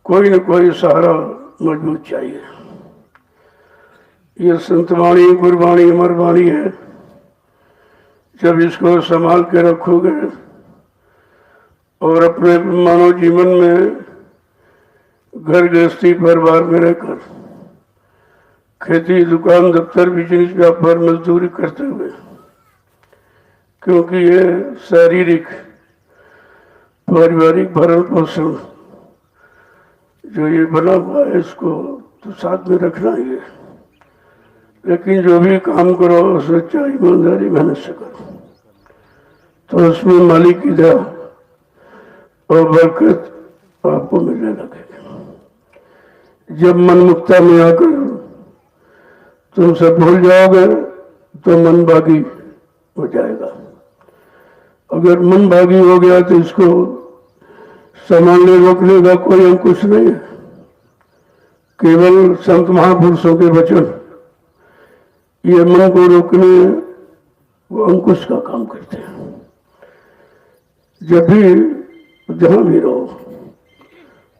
कोई न कोई सहारा मजबूत चाहिए। ये संतवाणी, गुरबाणी, अमरवाणी है। जब इसको संभाल के रखोगे और अपने मानव जीवन में घर गृहस्थी परिवार में रहकर खेती, दुकान, दफ्तर, बिजनेस, व्यापार, मजदूरी करते हुए, क्योंकि ये शारीरिक पारिवारिक भरण पोषण जो ये बना हुआ है इसको तो साथ में रखना ही है। लेकिन जो भी काम करो सच्चाई, ईमानदारी, मेहनत से करो तो उसमें मालिक की दया और बरकत आपको मिलने लगेगी। जब मन मुक्ता में आकर तुम सब भूल जाओगे तो मन बागी हो जाएगा। अगर मन बागी हो गया तो इसको संभालने रोकने का कोई अंकुश नहीं है। केवल संत महापुरुषों के वचन ये मन को रोकने वो अंकुश का काम करते हैं। जब भी जहां भी रहो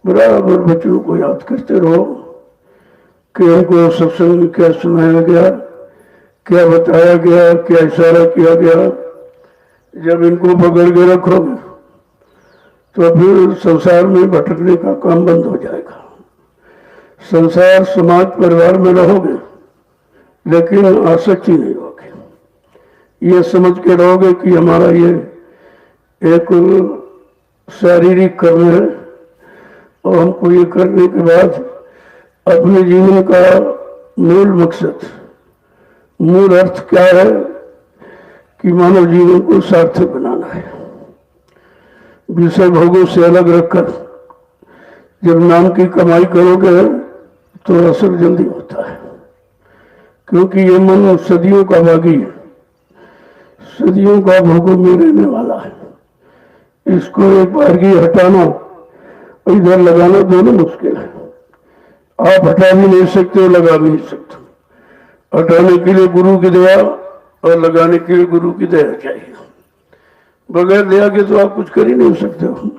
बराबर बच्चों को याद करते रहो कि हमको सत्संग में क्या सुनाया गया, क्या बताया गया, क्या इशारा किया गया। जब इनको पकड़ के रखोगे तो फिर संसार में भटकने का काम बंद हो जाएगा। संसार, समाज, परिवार में रहोगे लेकिन आसक्ति नहीं होगी। ये समझ के रहोगे कि हमारा ये एक शारीरिक कर्म है और हमको ये करने के बाद अपने जीवन का मूल मकसद, मूल अर्थ क्या है कि मानव जीवन को सार्थक बनाना है। विषय भोगों से अलग रखकर जब नाम की कमाई करोगे तो असर जल्दी होता है, क्योंकि ये मन सदियों का बागी है, सदियों का भोगों में रहने वाला है। इसको एक बार की हटाना और इधर लगाना दोनों मुश्किल है। आप हटा भी नहीं सकते हो, लगा भी नहीं सकते। हटाने के लिए गुरु की दया और लगाने के लिए गुरु की दया चाहिए। बगैर दया के तो आप कुछ कर ही नहीं सकते हो।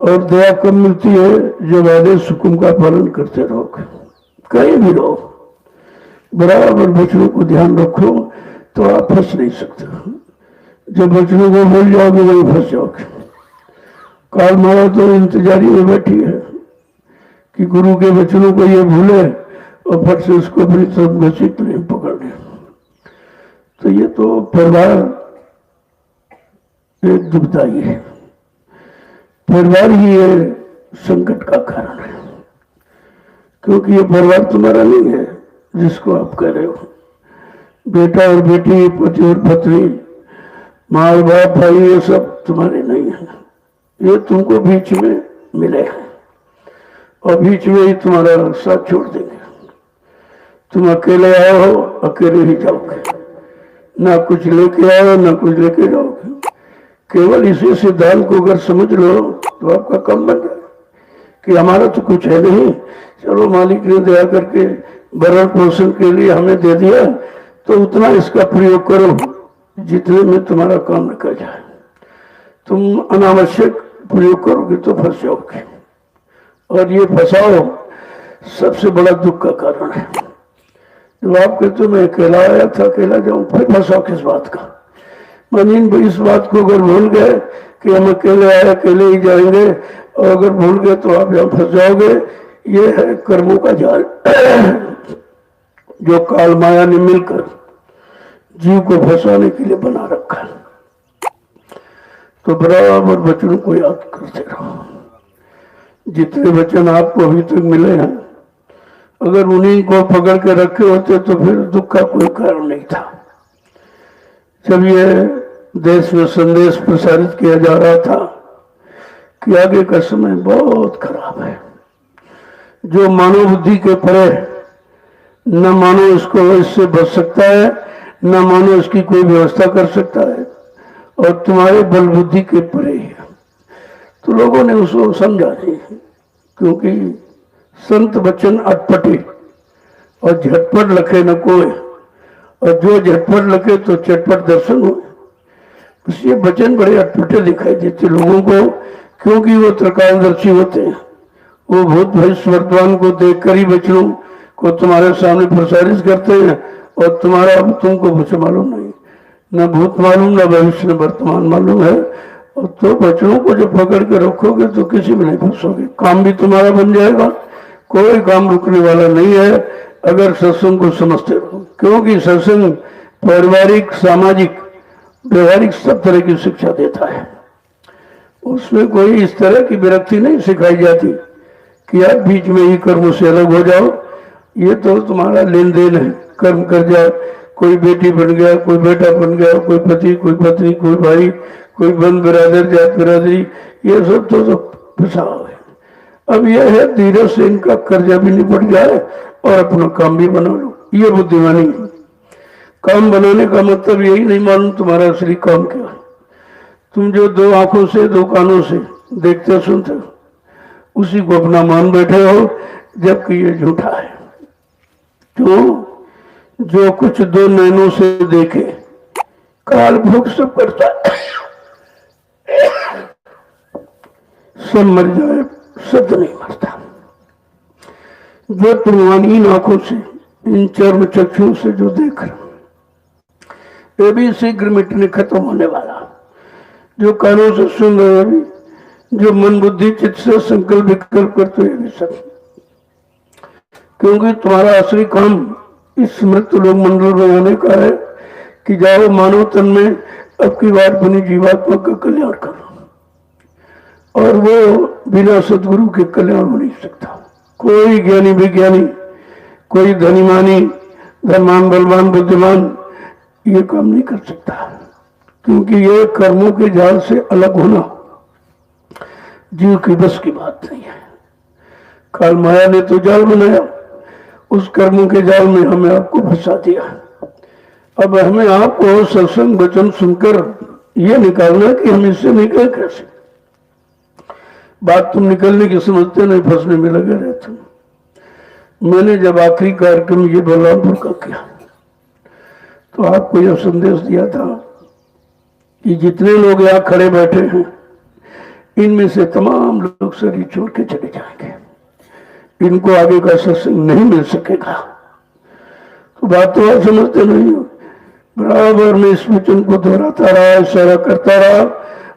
और दया कब मिलती है? जब आदेश हुक्म का पालन करते रहो, कहीं भी रहो, बराबर वचनों को ध्यान रखो तो आप फंस नहीं सकते। जब वचनों को भूल जाओगे वही फंस जाओगे। काल माया तो इंतजारी में बैठी है कि गुरु के वचनों को ये भूले और फट से उसको अपनी तरफ घसीट नहीं पकड़े। तो ये तो परिवार एक दुखदाई है। परिवार ही ये संकट का कारण है, क्योंकि ये परिवार तुम्हारा नहीं है जिसको आप कह रहे हो। बेटा और बेटी, पति और पत्नी, माँ और बाप, भाई, ये सब तुम्हारे नहीं है। ये तुमको बीच में मिले हैं और बीच में ही तुम्हारा साथ छोड़ देंगे। तुम अकेले आए हो, अकेले ही जाओगे, ना कुछ लेके आओ ना कुछ लेके जाओगे। केवल इसी सिद्धांत को अगर समझ लो तो आपका काम बन जाए कि हमारा तो कुछ है नहीं, चलो मालिक ने दया करके भरण पोषण के लिए हमें दे दिया तो उतना इसका प्रयोग करो जितने में तुम्हारा काम निकल जाए। तुम अनावश्यक प्रयोग करोगे तो फंस जाओगे, और ये फंसाओ सबसे बड़ा दुख का कारण है। जब आप कहते हो मैं अकेला आया था, अकेला जाऊं, फिर फंसाओ किस बात का? मानिए इस बात को अगर भूल गए कि हम अकेले आए, अकेले ही जाएंगे, और अगर भूल गए तो आप यहाँ फंस जाओगे। ये है कर्मों का जाल जो काल माया ने मिलकर जीव को फंसाने के लिए बना रखा है। तो बराबर वचनों को याद करते रहो। जितने वचन आपको अभी तक मिले हैं, अगर उन्हीं को पकड़ के रखे होते तो फिर दुख का कोई कारण नहीं था। जब ये देश में संदेश प्रसारित किया जा रहा था कि आगे का समय बहुत खराब है, जो मानव बुद्धि के परे, न मानो इसको इससे बच सकता है, न मानो इसकी कोई व्यवस्था कर सकता है, और तुम्हारे बल बुद्धि के परे है। तो लोगों ने उसको समझा नहीं, क्योंकि संत वचन अटपटे और झटपट लखे न कोई, और जो झटपट लखे तो चटपट दर्शन हुए। बस ये वचन बड़े अटपटे दिखाई देते लोगों को, क्योंकि वो त्रिकालदर्शी होते हैं। वो भूत भविष्य वर्तमान को देखकर ही वचनों को तुम्हारे सामने प्रसारित करते हैं, और तुम्हारा तुमको कुछ मालूम नहीं, न भूत मालूम न भविष्य न वर्तमान मालूम है। और तो वचनों को जब पकड़ के रखोगे तो किसी में नहीं फंसोगे, काम भी तुम्हारा बन जाएगा, कोई काम रुकने वाला नहीं है अगर सत्संग को समझते रहो। क्योंकि सत्संग पारिवारिक, सामाजिक, व्यवहारिक सब तरह की शिक्षा देता है। उसमें कोई इस तरह की विरक्ति नहीं सिखाई जाती कि आप बीच में ही कर्म से अलग हो जाओ। ये तो तुम्हारा लेन देन है, कर्म कर जाओ, कोई बेटी बन गया, कोई बेटा बन गया, कोई पति, कोई पत्नी, कोई भाई, कोई बंद बिरादर, जात बिरादरी, ये सब तो फंसाव है। अब यह है धीरे से इनका कर्जा भी निपट जाए और अपना काम भी बना लो, ये बुद्धिमानी है। काम बनाने का मतलब यही नहीं मालूम तुम्हारा असली काम क्या है। तुम जो दो आंखों से, दो कानों से देखते सुनते हो, उसी को अपना मान बैठे हो, जबकि ये झूठा है। जो कुछ दो नैनों से देखे काल भोग सब करता है, सब मर जाए, सत्य नहीं मरता। जो तुम इन आंखों से, इन चर्म चक्षुओं से जो देख रहे, ये भी शीघ्र मिटने खत्म होने वाला। जो कानों से सुन रहे हैं, जो मन बुद्धि चित्त से संकल्प विकल्प करते हैं, सब। क्योंकि तुम्हारा असली काम इस मृत्यु लोक मंडल में होने का है कि जाओ मानव तन में अब की बार बनी जीवात्मा का कल्याण करो। और वो बिना सदगुरु के कल्याण हो नहीं सकता। कोई ज्ञानी विज्ञानी, कोई धनीमानी, धनवान, बलवान, बुद्धिमान ये काम नहीं कर सकता, क्योंकि ये कर्मों के जाल से अलग होना जीव की बस की बात नहीं है। काल माया ने तो जाल बनाया, उस कर्मों के जाल में हमें आपको फंसा दिया। अब हमें आपको सत्संग वचन सुनकर ये निकालना कि हम इससे निकले कैसे। बात तुम निकलने की समझते नहीं, फंसने में लगे रहते। मैंने जब आखिरी कार्यक्रम ये बलरामपुर का किया तो आपको यह संदेश दिया था कि जितने लोग यहाँ खड़े बैठे हैं, इनमें से तमाम लोग शरीर छोड़ के चले जाएंगे, इनको आगे का सत्संग नहीं मिल सकेगा। तो बात तो आप समझते नहीं हो। बराबर में इस वचन को दोहराता रहा, इशारा करता रहा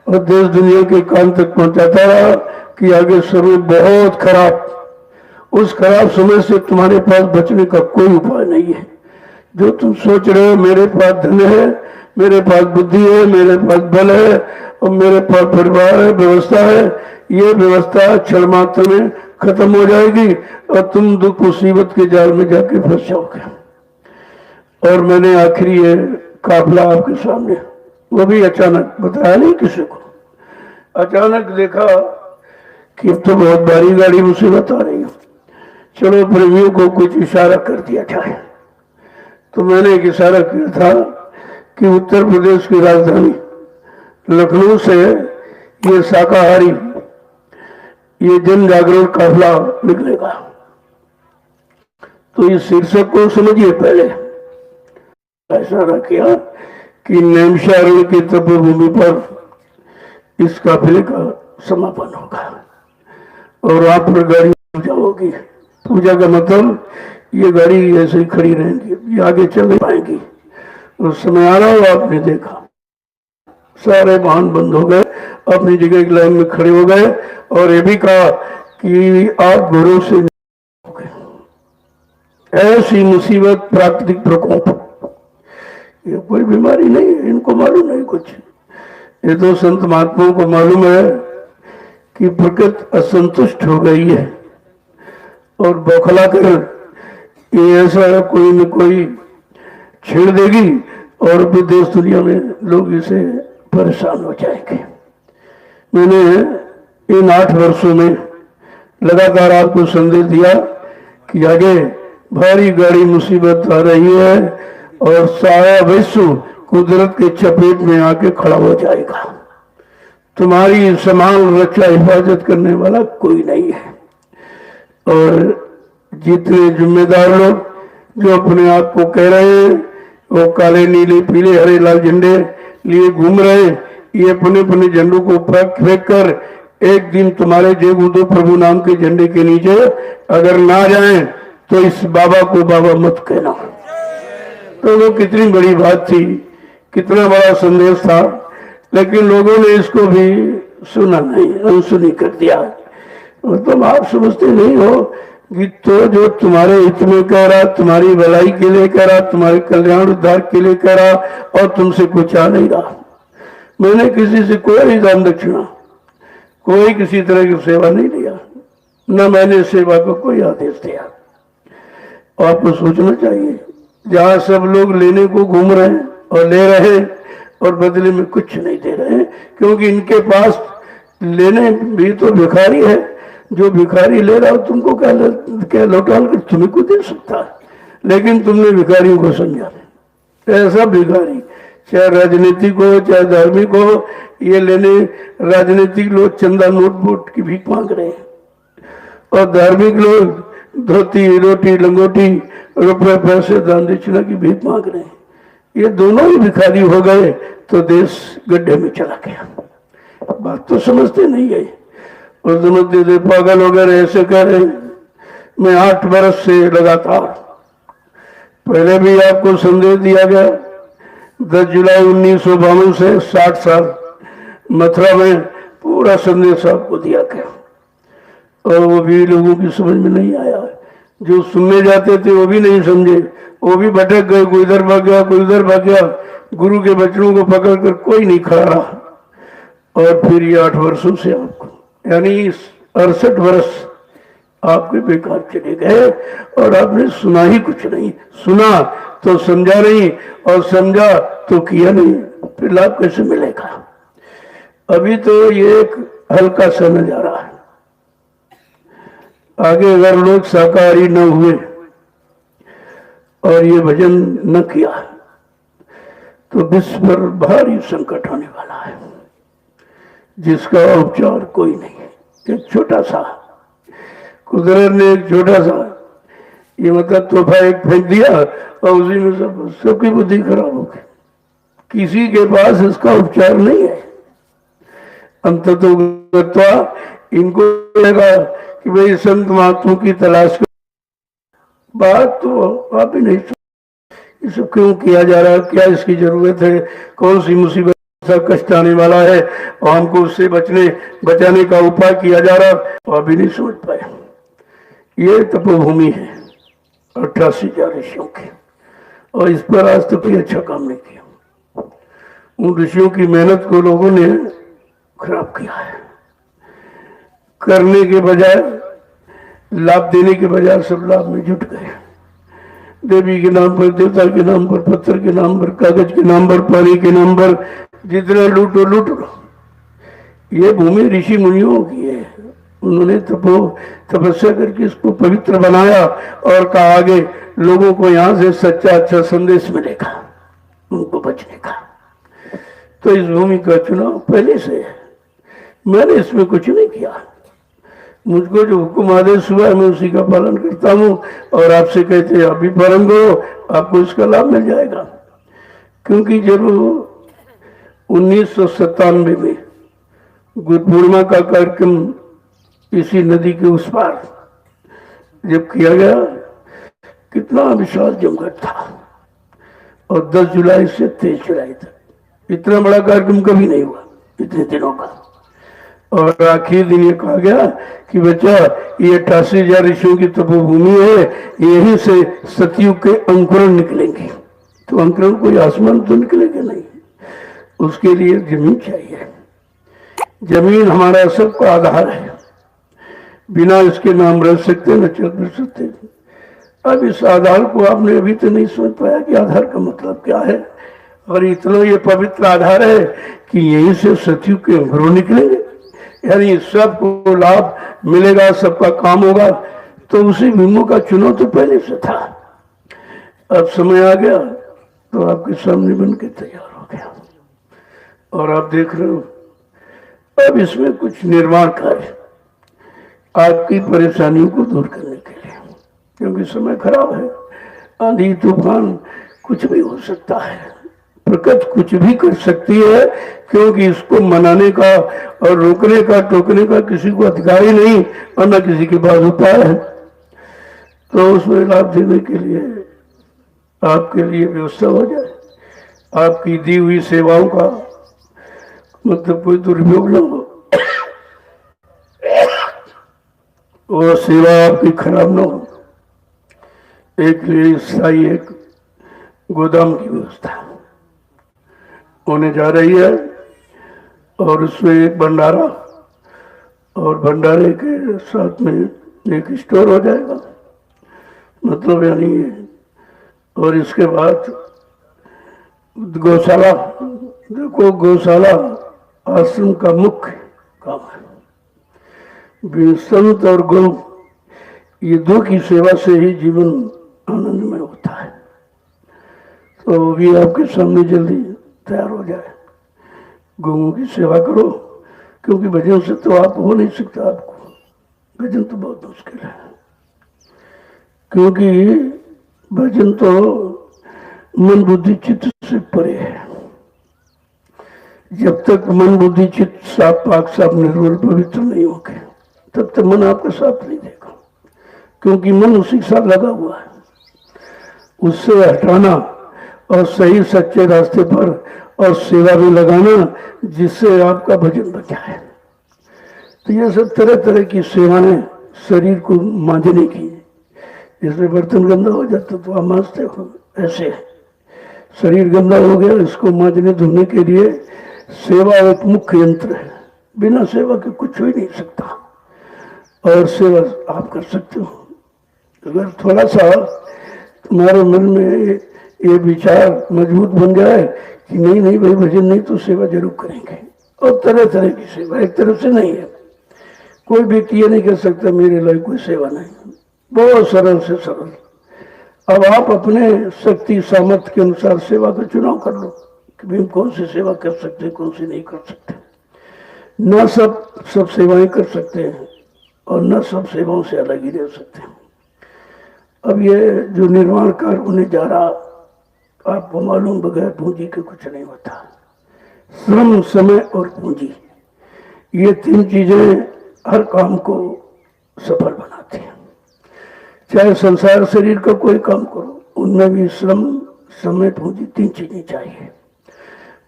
और देश दुनिया के कान तक पहुंचाता रहा कि आगे समय बहुत खराब, उस खराब समय से तुम्हारे पास बचने का कोई उपाय नहीं है। जो तुम सोच रहे हो मेरे पास धन है, मेरे पास बुद्धि है, मेरे पास बल है और मेरे पास परिवार है, व्यवस्था है, ये व्यवस्था क्षण मात्र में खत्म हो जाएगी और तुम दुख मुसीबत के जाल में जाके फंस जाओगे। और मैंने आखिरी ये काफिला आपके सामने, वो भी अचानक, बताया नहीं किसी को, अचानक देखा कि अब तो बहुत भारी गाड़ी मुसीबत आ रही है, चलो प्रेमियों को कुछ इशारा कर दिया जाए। तो मैंने एक इशारा किया था कि उत्तर प्रदेश की राजधानी लखनऊ से ये शाकाहारी, ये जन जागरण काफिला निकलेगा। तो इस शीर्षक को समझिए। पहले इशारा किया कि नैमिषारण्य की तपोभूमि पर इस काफिले का समापन होगा और वहां पर गाड़ी पूजा होगी। पूजा का मतलब ये गाड़ी ऐसे ही खड़ी रहेंगी, ये आगे चल नहीं पाएंगी। उस समय आ रहा हो, आपने देखा सारे वाहन बंद हो गए, अपनी जगह एक लाइन में खड़े हो गए और ये भी कहा कि आप घरों से हो गए। ऐसी मुसीबत, प्राकृतिक प्रकोप, ये कोई बीमारी नहीं है, इनको मालूम नहीं कुछ। ये तो संत महात्माओं को मालूम है कि प्रकृति असंतुष्ट हो गई है और बौखला कर ये ऐसा कोई न कोई छेड़ देगी और देश दुनिया में लोग इसे परेशान हो जाएंगे। मैंने इन 8 वर्षों में लगातार आपको संदेश दिया कि आगे भारी गाड़ी मुसीबत आ रही है और सारा विश्व कुदरत के चपेट में आके खड़ा हो जाएगा। तुम्हारी संभाल, रक्षा, हिफाजत करने वाला कोई नहीं है। और जितने जिम्मेदार लोग जो अपने आप को कह रहे हैं वो काले, नीले, पीले, हरे, लाल झंडे लिए घूम रहे, ये अपने अपने झंडों को फेंक कर एक दिन तुम्हारे जेगुदो प्रभु नाम के झंडे के नीचे अगर ना जाएं तो इस बाबा को बाबा मत कहना। तो वो कितनी बड़ी बात थी, कितना बड़ा संदेश था, लेकिन लोगों ने इसको भी सुना नहीं, अनसुनी कर दिया। और तुम आप समझते नहीं हो कि तो जो तुम्हारे हित में कह रहा, तुम्हारी भलाई के लिए कह रहा, तुम्हारे कल्याण उद्धार के लिए कह रहा, और तुमसे कुछ आ नहीं रहा। मैंने किसी से कोई दान दक्षिणा, कोई किसी तरह की सेवा नहीं लिया, न मैंने सेवा को कोई आदेश दिया। आपको सोचना चाहिए, जहां सब लोग लेने को घूम रहे हैं और ले रहे हैं और बदले में कुछ नहीं दे रहे हैं, क्योंकि इनके पास लेने भी तो भिखारी है। जो भिखारी ले रहा हो तुमको क्या लौटा कर तुम्हें को दे सकता है, लेकिन तुमने भिखारियों को समझा। ऐसा भिखारी, चाहे राजनीतिक हो चाहे धार्मिक हो, ये लेने राजनीतिक लोग चंदा नोट वोट की भीख मांग रहे हैं, और धार्मिक लोग धोती रोटी लंगोटी रुपये पैसे दान दक्षिणा की भीख मांग रहे हैं। ये दोनों ही भिखारी हो गए तो देश गड्ढे में चला गया। बात तो समझते नहीं है, और समझते थे पागल वगैरह ऐसे कह रहे। मैं 8 बरस से लगातार, पहले भी आपको संदेश दिया गया 10 जुलाई 1952 से 60 साल मथुरा में पूरा संदेश आपको दिया गया, और वो भी लोगों की समझ में नहीं आया। जो सुनने जाते थे वो भी नहीं समझे, वो भी भटक गए, कोई इधर भाग गया कोई उधर भाग गया। गुरु के बच्चों को पकड़ कर कोई नहीं खड़ा रहा। और फिर ये 8 वर्षों से आपको, यानी 68 वर्ष आपके बेकार चले गए, और आपने सुना ही कुछ नहीं। सुना तो समझा नहीं, और समझा तो किया नहीं, फिर लाभ कैसे मिलेगा? अभी तो ये एक हल्का सा नजारा है। आगे अगर लोग शाकाहारी न हुए और ये भजन न किया तो विश्व पर भारी संकट होने वाला है, जिसका उपचार कोई नहीं है। एक छोटा सा कुदरत ने एक छोटा सा ये मतलब तोहफा एक फेंक दिया, और उसी में सबकी बुद्धि खराब हो गई। किसी के पास इसका उपचार नहीं है। अंततः इनको लगा कि भाई संत महात्माओं की तलाश कर, बात तो आप ही नहीं। ये सब क्यों किया जा रहा है, क्या इसकी जरूरत है, कौन सी मुसीबत सा कष्ट आने वाला है, और हमको उससे बचाने का उपाय किया जा रहा, और अभी नहीं सोच पाए। ये तपोभूमि है 88,000 ऋषियों की, और इस पर आज तक कोई अच्छा काम नहीं किया। उन ऋषियों की मेहनत को लोगों ने खराब किया है। करने के बजाय, लाभ देने के बजाय सब लाभ में जुट गए। देवी के नाम पर, देवता के नाम पर, पत्थर के नाम पर, कागज के नाम पर, पानी के नाम पर, जितना लूटो लूट लो। ये भूमि ऋषि मुनियों की है। उन्होंने तपस्या करके इसको पवित्र बनाया, और कहा आगे लोगों को यहाँ से सच्चा अच्छा संदेश मिलेगा, उनको बचने का। तो इस भूमि का चुनाव पहले से है, मैंने इसमें कुछ नहीं किया। मुझको जो हुक्म आदेश हुआ है मैं उसी का पालन करता हूँ, और आपसे कहते हैं अभी पालन करो, आपको इसका लाभ मिल जाएगा। क्योंकि जब 1997 में गुरु पूर्णिमा का कार्यक्रम इसी नदी के उस पार जब किया गया, कितना विशाल जमघट था, और 10 जुलाई से 23 जुलाई तक इतना बड़ा कार्यक्रम कभी नहीं हुआ इतने दिनों का। और आखिरी दिन ये कहा गया कि बच्चा ये 88,000 ऋषियों की तपोभूमि है, यहीं से सतयुग के अंकुरण निकलेंगे। तो अंकुरण कोई आसमान तो निकलेगा नहीं, उसके लिए जमीन चाहिए। जमीन हमारा सबका आधार है, बिना इसके नाम रह सकते न चल फिर सकते। अब इस आधार को आपने अभी तो नहीं समझ पाया कि आधार का मतलब क्या है, और इतना ये पवित्र आधार है कि यहीं से सतयुग के अंकुरण निकलेंगे, यानी सबको लाभ मिलेगा, सबका काम होगा। तो उसी भीमों का चुनाव तो पहले से था। अब समय आ गया तो आपके सामने बन के तैयार हो गया, और आप देख रहे हो अब इसमें कुछ निर्माण कार्य आपकी परेशानियों को दूर करने के लिए, क्योंकि समय खराब है, आंधी तूफान कुछ भी हो सकता है। प्रकृति कुछ भी कर सकती है, क्योंकि इसको मनाने का और रोकने का टोकने का किसी को अधिकार ही नहीं और न किसी के पास उपाय है। तो उसमें लाभ देने के लिए आपके लिए व्यवस्था हो जाए, आपकी दी हुई सेवाओं का मतलब कोई दुरुपयोग न हो, और सेवा आपकी खराब न हो। एक लिए स्थायी एक गोदाम की व्यवस्था होने जा रही है, और उसमें एक भंडारा और भंडारे के साथ में एक स्टोर हो जाएगा, मतलब यानी ये। और इसके बाद गौशाला, देखो गौशाला आश्रम का मुख्य काम है। संत और गौ, ये दो की सेवा से ही जीवन आनंदमय होता है। तो भी आपके सामने जल्दी तैयार हो जाए, गौओं की सेवा करो, क्योंकि भजन से तो आप हो नहीं सकता, आपको भजन तो बहुत मुश्किल है, क्योंकि भजन तो मन बुद्धि चित्त से परे है। जब तक मन बुद्धि चित्त साफ पाक साफ निर्मल पवित्र नहीं होंगे, तब तक मन आपका साथ नहीं देगा, क्योंकि मन उसी के साथ लगा हुआ है। उससे हटाना और सही सच्चे रास्ते पर और सेवा भी लगाना, जिससे आपका भजन बचा है। तो ये सब तरह तरह की सेवाएं शरीर को मांझने की, जैसे बर्तन गंदा हो जाता तो आप मांजते हो, ऐसे शरीर गंदा हो गया, इसको मांझने धोने के लिए सेवा एक मुख्य यंत्र है। बिना सेवा के कुछ हो ही नहीं सकता, और सेवा आप कर सकते हो। अगर थोड़ा सा तुम्हारे मन में ये विचार मजबूत बन जाए कि नहीं नहीं भाई भजन नहीं तो सेवा जरूर करेंगे, और तरह तरह की सेवा, एक तरफ से नहीं है। कोई व्यक्ति ये नहीं कह सकता मेरे लिए कोई सेवा नहीं, बहुत सरल से सरल। अब आप अपने शक्ति सामर्थ्य के अनुसार सेवा का चुनाव कर लो कि भाई हम कौन सी सेवा कर सकते हैं, कौन सी नहीं कर सकते। न सब सेवाएं कर सकते हैं, और न सब सेवाओं से अलग ही रह सकते हैं। अब ये जो निर्माण कार्य होने जा रहा, आपको मालूम, बगैर पूंजी के कुछ नहीं होता। श्रम, समय और पूंजी, ये तीन चीजें हर काम को सफल बनाती हैं। चाहे संसार शरीर का कोई काम करो, उनमें भी श्रम, समय, पूंजी, तीन चीजें चाहिए,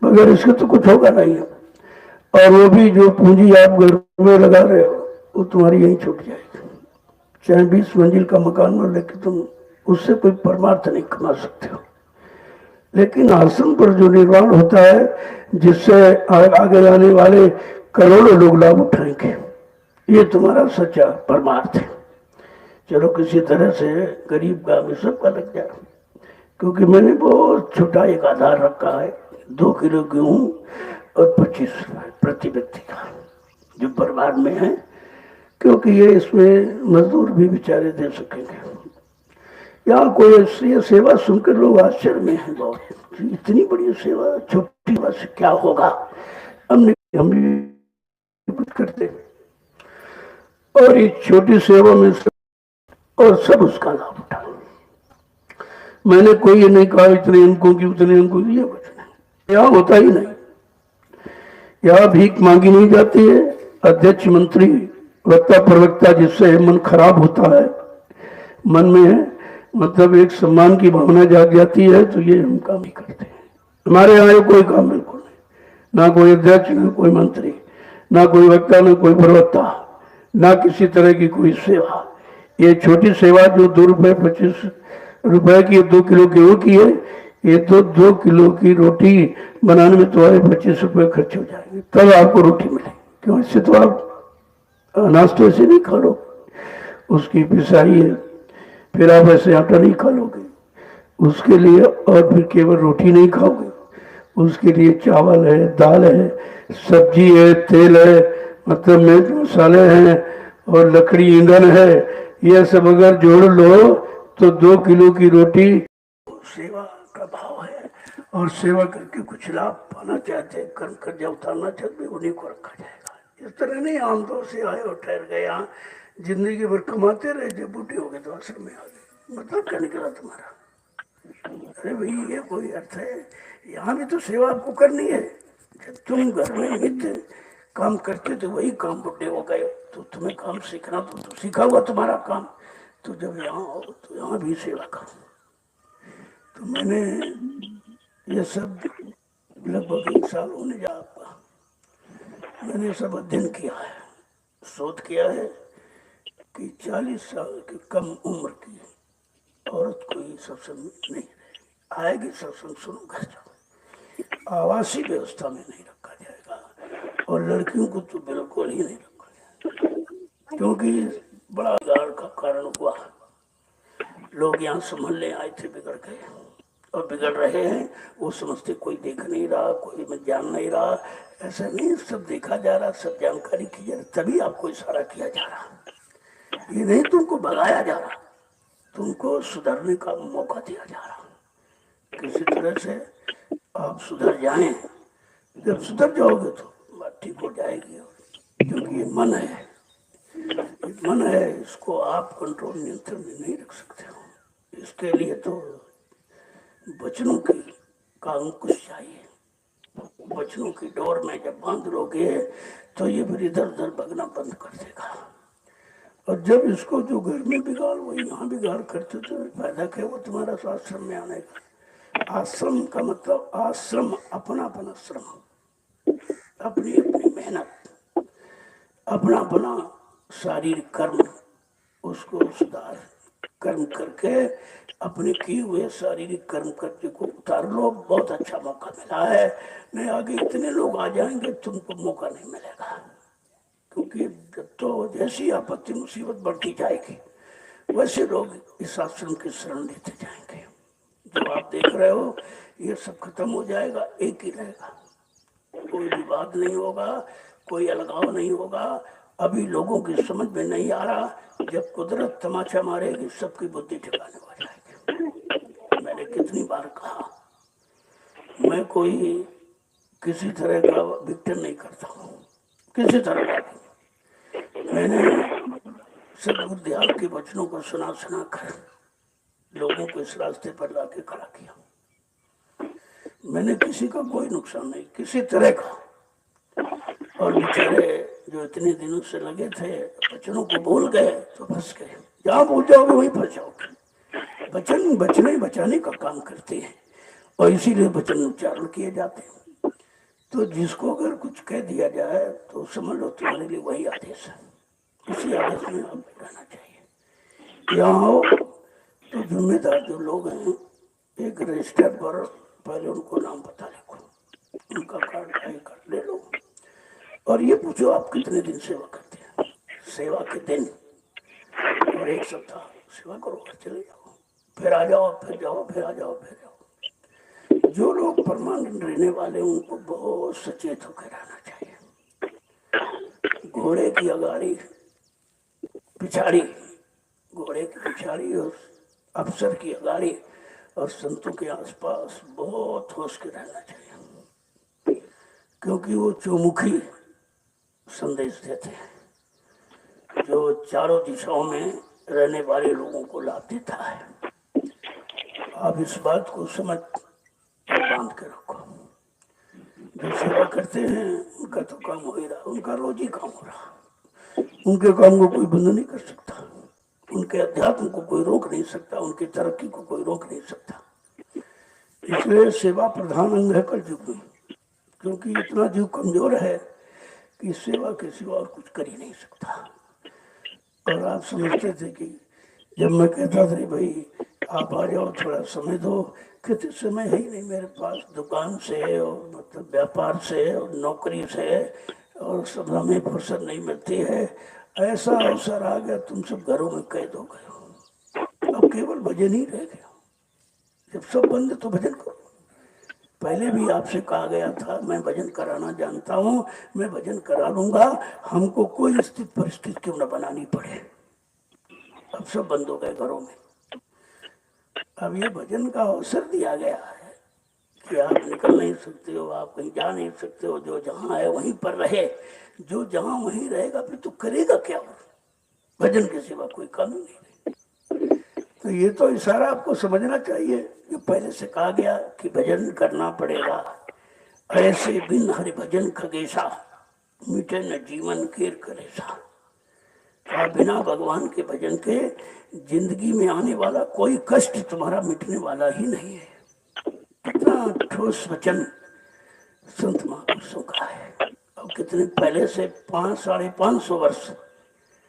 बगैर इसके तो कुछ होगा नहीं है। और वो भी जो पूंजी आप घर में लगा रहे हो, वो तुम्हारी यहीं छूट जाएगी। चाहे 20 मंजिल का मकान बन, लेकिन तुम उससे कोई परमार्थ नहीं कमा सकते हो। लेकिन आश्रम पर जो निर्माण होता है, जिससे आगे आने वाले करोड़ों लोग लाभ उठाएंगे, ये तुम्हारा सच्चा परमार्थ है। चलो किसी तरह से गरीब का भी सबका लग जाए, क्योंकि मैंने बहुत छोटा एक आधार रखा है, 2 किलो गेहूं और 25 रुपये प्रति व्यक्ति का, जो परिवार में है, क्योंकि ये इसमें मजदूर भी बेचारे दे सकेंगे। यहाँ कोई ये सेवा सुनकर लोग आश्चर्य में है बहुत, इतनी बड़ी सेवा, छोटी सेवा से क्या होगा, हम भी कुछ करते, और इस छोटी सेवा में और सब उसका लाभ उठा। मैंने कोई ये नहीं कहा इतने अंकों की उतने अंकों की, ये कुछ नहीं, यहाँ होता ही नहीं। यहाँ भीख मांगी नहीं जाती है। अध्यक्ष, मंत्री, वक्ता, प्रवक्ता, जिससे मन खराब होता है, मन में मतलब एक सम्मान की भावना जाग जाती है, तो ये हम काम ही करते हैं। हमारे यहाँ कोई काम बिल्कुल नहीं, ना कोई अध्यक्ष, ना कोई मंत्री, ना कोई वक्ता, ना कोई प्रवक्ता, ना किसी तरह की कोई सेवा। ये छोटी सेवा जो 2 रुपये 25 रुपए की 2 किलो गेहूं की है, ये तो 2 किलो की रोटी बनाने में तुम्हारे 25 रुपये खर्च हो जाएंगे, तब आपको रोटी मिलेगी। क्यों? इससे तो आप अनाज तो ऐसे नहीं खा लो, उसकी पिसाई है, फिर आप ऐसे आटा नहीं खा लोगे उसके लिए, और फिर केवल रोटी नहीं खाओगे, उसके लिए चावल है, दाल है, सब्जी है, तेल है, मतलब मिर्च मसाले हैं, और लकड़ी, ईंधन है। यह सब अगर जोड़ लो तो 2 किलो की रोटी। सेवा का भाव है, और सेवा करके कुछ लाभ पाना चाहते, कर्म कर्जा उतारना चाहते, उन्हीं को रखा जाएगा। इस तरह नहीं आमतौर से आए और ठहर गए यहाँ, जिंदगी भर कमाते रहे, जब बूढ़े हो गए तो आश्रम में आ गए। मतलब क्या निकला तुम्हारा? अरे भाई ये कोई अर्थ है? यहाँ भी तो सेवा आपको करनी है। जब तुम घर में नित्य काम करते थे वही काम बुढ़े हो गए तो तुम्हें काम सीखना तो सीखा हुआ तुम्हारा काम। तो जब यहाँ आओ तो यहाँ भी सेवा करो। तो मैंने ये सब लगभग 1 साल होने जा आपका, मैंने सब अध्ययन किया है, शोध किया है कि 40 साल की कम उम्र की औरत कोई सत्संग नहीं रहे आएगी, सत्संग सुनो घर जाओ। आवासीय व्यवस्था में नहीं रखा जाएगा और लड़कियों को तो बिल्कुल ही नहीं रखा जाएगा, क्योंकि बड़ा गाड़ का कारण हुआ। लोग यहाँ संभलने आए थे, बिगड़ गए और बिगड़ रहे हैं। वो समझते कोई देख नहीं रहा, कोई में जान नहीं रहा। ऐसा नहीं, सब देखा जा रहा, सब जानकारी की जा रही, तभी आपको इशारा किया जा रहा। ये नहीं तुमको भगाया जा रहा, तुमको सुधरने का मौका दिया जा रहा। किसी तरह से आप सुधर जाएं। जब सुधर जाओगे तो बात ठीक हो जाएगी। क्योंकि ये मन है, ये मन है, इसको आप कंट्रोल नियंत्रण में नहीं रख सकते हो। इसके लिए तो वचनों की का अंकुश चाहिए। वचनों की डोर में जब बांध लोगे तो ये फिर इधर उधर भगना बंद कर देगा। और जब इसको जो घर में बिगाड़ वो यहाँ बिगाड़ करते तो फायदा क्या? वो तुम्हारा आश्रम में आने का। आश्रम का मतलब आश्रम, अपना अपना श्रम, अपनी अपनी मेहनत, अपना अपना शारीरिक कर्म, उसको सुधार कर्म करके अपने किए हुए शारीरिक कर्म करने को उतार लो। बहुत अच्छा मौका मिला है, नहीं आगे इतने लोग आ जाएंगे तुमको मौका नहीं मिलेगा। क्योंकि तो जैसी आपत्ति मुसीबत बढ़ती जाएगी वैसे लोग इस आश्रम की शरण लेते जाएंगे। जो आप देख रहे हो ये सब खत्म हो जाएगा, एक ही रहेगा, कोई विवाद नहीं होगा, कोई अलगाव नहीं होगा। अभी लोगों की समझ में नहीं आ रहा, जब कुदरत तमाचा मारेगी सबकी बुद्धि ठिकाने हो जाएगी। मैंने कितनी बार कहा, मैं कोई किसी तरह का विघटन नहीं करता हूँ, किसी तरह का नहीं। मैंने सदगुरु दयाल के वचनों को सुना सुना कर लोगों को इस रास्ते पर लाके खड़ा किया। मैंने किसी का कोई नुकसान नहीं, किसी तरह का। और बेचारे जो इतने दिनों से लगे थे वचनों को भूल गए तो फंस गए। जहाँ भूल जाओगे वहीं फंस जाओगे। वचन बचने बचाने का काम करते हैं और इसीलिए वचन उच्चारण किए जाते हैं। तो जिसको अगर कुछ कह दिया जाए तो समझ लो तुम्हारे लिए वही आदेश है। इसी आदेश में आप रहना चाहिए। यहाँ हो तो जिम्मेदार जो लोग हैं एक रजिस्टर पर पहले उनको नाम पता लिखो, उनका कार्ड आई कार्ड ले लो और ये पूछो आप कितने दिन सेवा करते हैं। सेवा के दिन और 1 सप्ताह सेवा करो और चले जाओ, फिर आ जाओ, फिर जाओ, फिर आ जाओ, फिर जाओ। जो लोग परमानेंट रहने वाले उनको बहुत सचेत होकर रहना चाहिए। घोड़े की अगाड़ी पिछाड़ी, घोड़े की पिछाड़ी और अफसर की अगाड़ी और संतों के आसपास बहुत होश के रहना चाहिए, क्योंकि वो चौमुखी संदेश देते हैं जो चारों दिशाओं में रहने वाले लोगों को लाभ देता है। आप इस बात को समझ बांध के रखो। जो सेवा करते हैं उनका तो काम हो ही रहा, उनका रोज ही काम हो रहा। उनके काम को कोई बंद नहीं कर सकता, उनके अध्यात्म को कोई रोक नहीं सकता, उनकी तरक्की को कोई रोक नहीं सकता। इसलिए सेवा प्रधान अंग है कलयुग में, क्योंकि इतना जीव कमजोर है कि सेवा के सिवा और कुछ कर ही नहीं सकता। और आप समझते थे कि जब मैं कहता था भाई आप आ जाओ थोड़ा समय दो, कहते समय है ही नहीं मेरे पास, दुकान से और मतलब व्यापार से और नौकरी से और सब हमें फुर्सत नहीं मिलती है। ऐसा अवसर आ गया तुम सब घरों में कैद हो गए हो, अब केवल भजन ही रह गया। जब सब बंद तो भजन करो। पहले भी आपसे कहा गया था मैं भजन कराना जानता हूँ, मैं भजन करा लूंगा, हमको कोई स्थिति परिस्थिति क्यों न बनानी पड़े। अब सब बंद हो गए घरों में। अब ये भजन का अवसर दिया गया है कि आप निकल नहीं सकते हो, आप कहीं जा नहीं सकते हो, जो जहाँ है वहीं पर रहे। जो जहाँ वहीं रहेगा फिर तो करेगा क्या? भजन के सिवा कोई काम ही नहीं। तो ये तो इशारा आपको समझना चाहिए। जो पहले से कहा गया कि भजन करना पड़ेगा, ऐसे बिन हरि भजन खगेशा, मिटे न जीवन केर कलेसा। कहा बिना भगवान के भजन के जिंदगी में आने वाला कोई कष्ट तुम्हारा मिटने वाला ही नहीं है। कितना ठोस वचन संत महापुरुषों का है। और कितने पहले से 500-550 वर्ष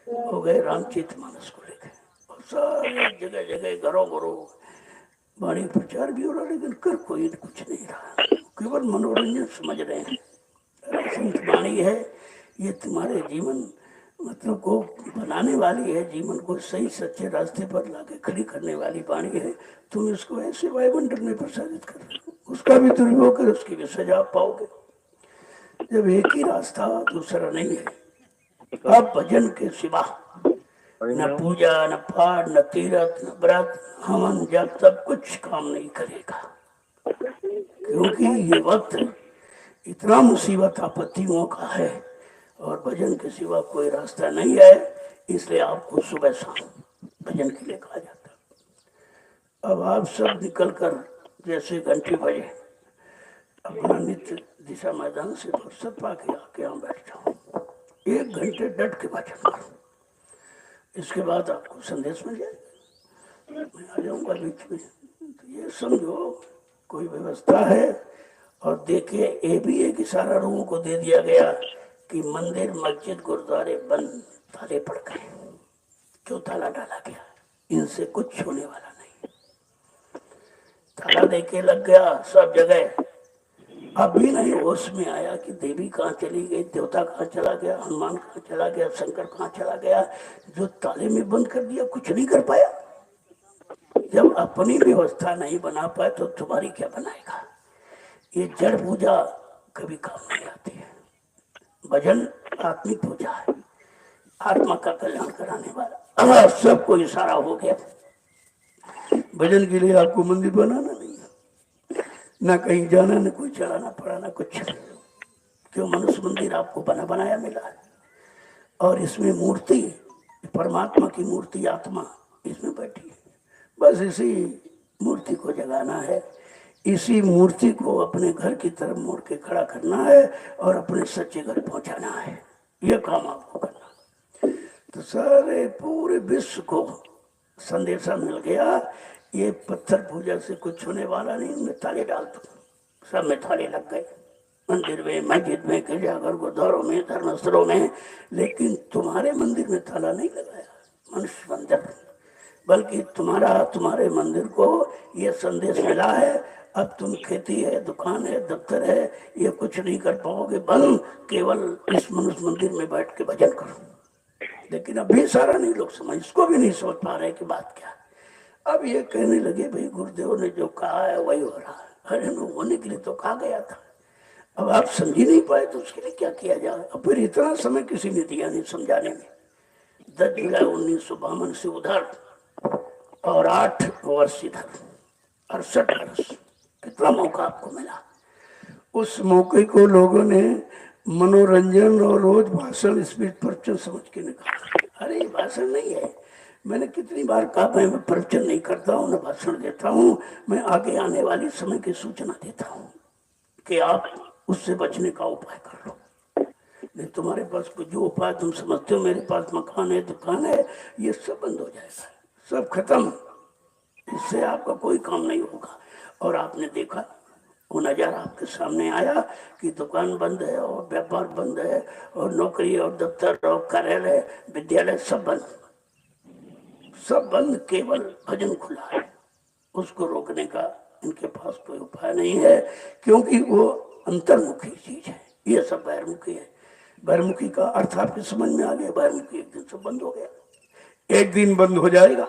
हो गए रामचरितमानस को लेकर, और सारे जगह जगह घरों घरों वाणी प्रचार भी हो रहा, लेकिन कर कोई कुछ नहीं रहा, केवल मनोरंजन समझ रहे हैं। अरे संत वाणी है, ये तुम्हारे जीवन मतलब को बनाने वाली है, जीवन को सही सच्चे रास्ते पर लाके खड़ी करने वाली वाणी है। तुम इसको ऐसे वायुमंडल में प्रसारित कर रहे हो, उसका भी दुरुपयोग कर, उसकी भी सजा पाओगे। जब एक ही रास्ता दूसरा नहीं है। अब भजन के सिवा न पूजा, न पाठ, न तीर्थ, न व्रत, हवन, जब तब कुछ काम नहीं करेगा। क्योंकि ये वक्त इतना मुसीबत आपत्तियों का है और भजन के सिवा कोई रास्ता नहीं है। इसलिए आपको सुबह शाम भजन के लिए कहा जाता है। अब आप सब निकलकर जैसे घंटी बजे अपना नित्य दिशा मैदान से फुर्सत पाके आके यहाँ बैठ जाओ, 1 घंटे डट के भजन करो। इसके बाद आपको संदेश मिल जाएगा, मैं आ जाऊंगा बीच में। तो ये समझो कोई व्यवस्था है। और देखिए ये भी एक इशारा लोगों को दे दिया गया कि मंदिर, मस्जिद, गुरुद्वारे बंद, ताले पड़ गए। क्यों ताला डाला गया? इनसे कुछ होने वाला नहीं। ताला देके लग गया सब जगह। अभी नहीं होश में आया कि देवी कहाँ चली गई, देवता कहाँ चला गया, हनुमान कहाँ चला गया, शंकर कहाँ चला गया। जो ताले में बंद कर दिया कुछ नहीं कर पाया। जब अपनी व्यवस्था नहीं बना पाए तो तुम्हारी क्या बनाएगा। ये जड़ पूजा कभी काम नहीं आती है। भजन आत्मिक पूजा है, आत्मा का कल्याण कराने वाला। सबको इशारा हो गया, भजन के लिए आपको मंदिर बनाना नहीं, ना कहीं जाना, ना कोई चलाना पड़ा, ना कुछ। क्यों? मनुष्य मंदिर आपको बना बनाया मिला है, और इसमें मूर्ति, परमात्मा की मूर्ति, आत्मा इसमें बैठी है। बस इसी मूर्ति को जगाना है, इसी मूर्ति को अपने घर की तरफ मोड़ के खड़ा करना है और अपने सच्चे घर पहुंचाना है। यह काम आपको करना। तो सारे पूरे विश्व को संदेशा मिल गया, ये पत्थर पूजा से कुछ होने वाला नहीं, इनमें ताले डाल दो। सब में ताले लग गए, मंदिर में, मस्जिद में, गिरजाघर, गुरुद्वारों में, धर्मस्थलों में। लेकिन तुम्हारे मंदिर में ताला नहीं लगाया मनुष्य मंदिर, बल्कि तुम्हारे मंदिर को ये संदेश मिला है, अब तुम खेती है, दुकान है, दफ्तर है, ये कुछ नहीं कर पाओगे, बंद, केवल इस मनुष्य मंदिर में बैठ के भजन करो। लेकिन अभी सारा नहीं लोग समझ, इसको भी नहीं सोच पा रहे कि बात क्या। अब ये कहने लगे भाई गुरुदेव ने जो कहा है वही हो रहा है। अरे होने के लिए तो कहा गया था, अब आप समझ ही नहीं पाए तो उसके लिए क्या किया जाए। अब फिर इतना समय किसी ने दिया नहीं समझाने में। 10 जुलाई 1952 से उधर और 8 वर्ष इधर, 68 वर्ष, कितना मौका आपको मिला। उस मौके को लोगों ने मनोरंजन और रोज भाषण, स्पीच, प्रवचन समझ के निकाला। अरे ये भाषण नहीं है। मैंने कितनी बार कहा मैं प्रवचन नहीं करता हूँ, न भाषण देता हूँ, मैं आगे आने वाली समय की सूचना देता हूँ कि आप उससे बचने का उपाय कर लो। नहीं तुम्हारे पास जो उपाय तुम समझते हो, मेरे पास मकान है, दुकान है, ये सब बंद हो जाएगा, सब खत्म, इससे आपका कोई काम नहीं होगा। और आपने देखा वो नज़ारा आपके सामने आया कि दुकान बंद है और व्यापार बंद है और नौकरी और दफ्तर और कार्यालय, विद्यालय सब बंद, सब बंद, केवल भजन खुला है। उसको रोकने का इनके पास कोई उपाय नहीं है, क्योंकि वो अंतर्मुखी चीज है, ये सब बहिर्मुखी है। बहिर्मुखी का अर्थ आपके समझ में आ गया। बहिर्मुखी एक दिन से बंद हो गया, एक दिन बंद हो जाएगा।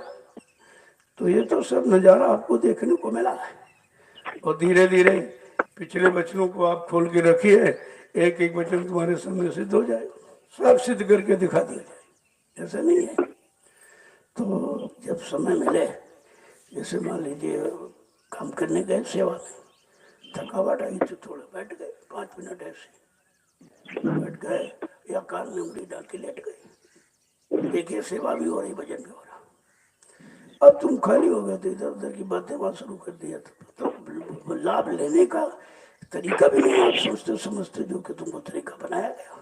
तो ये तो सब नज़ारा आपको देखने को मिला है। और धीरे धीरे पिछले वचनों को आप खोल के रखिए, एक एक वचन तुम्हारे सामने सिद्ध हो जाएगा, सब सिद्ध करके दिखा दिया जाए, ऐसा नहीं है। तो जब समय मिले, जैसे मान लीजिए काम करने गए सेवा में, थकावट आई तो थोड़ा बैठ गए, 5 मिनट ऐसे बैठ गए या कान में उंगली डाल के लेट गए। देखिए सेवा भी हो रही, भजन भी हो रहा। अब तुम खाली हो गए तो इधर उधर की बातें वहां शुरू कर दिया, तो लाभ लेने का तरीका भी नहीं आप सोचते समझते जो कि तुमको तरीका बनाया गया।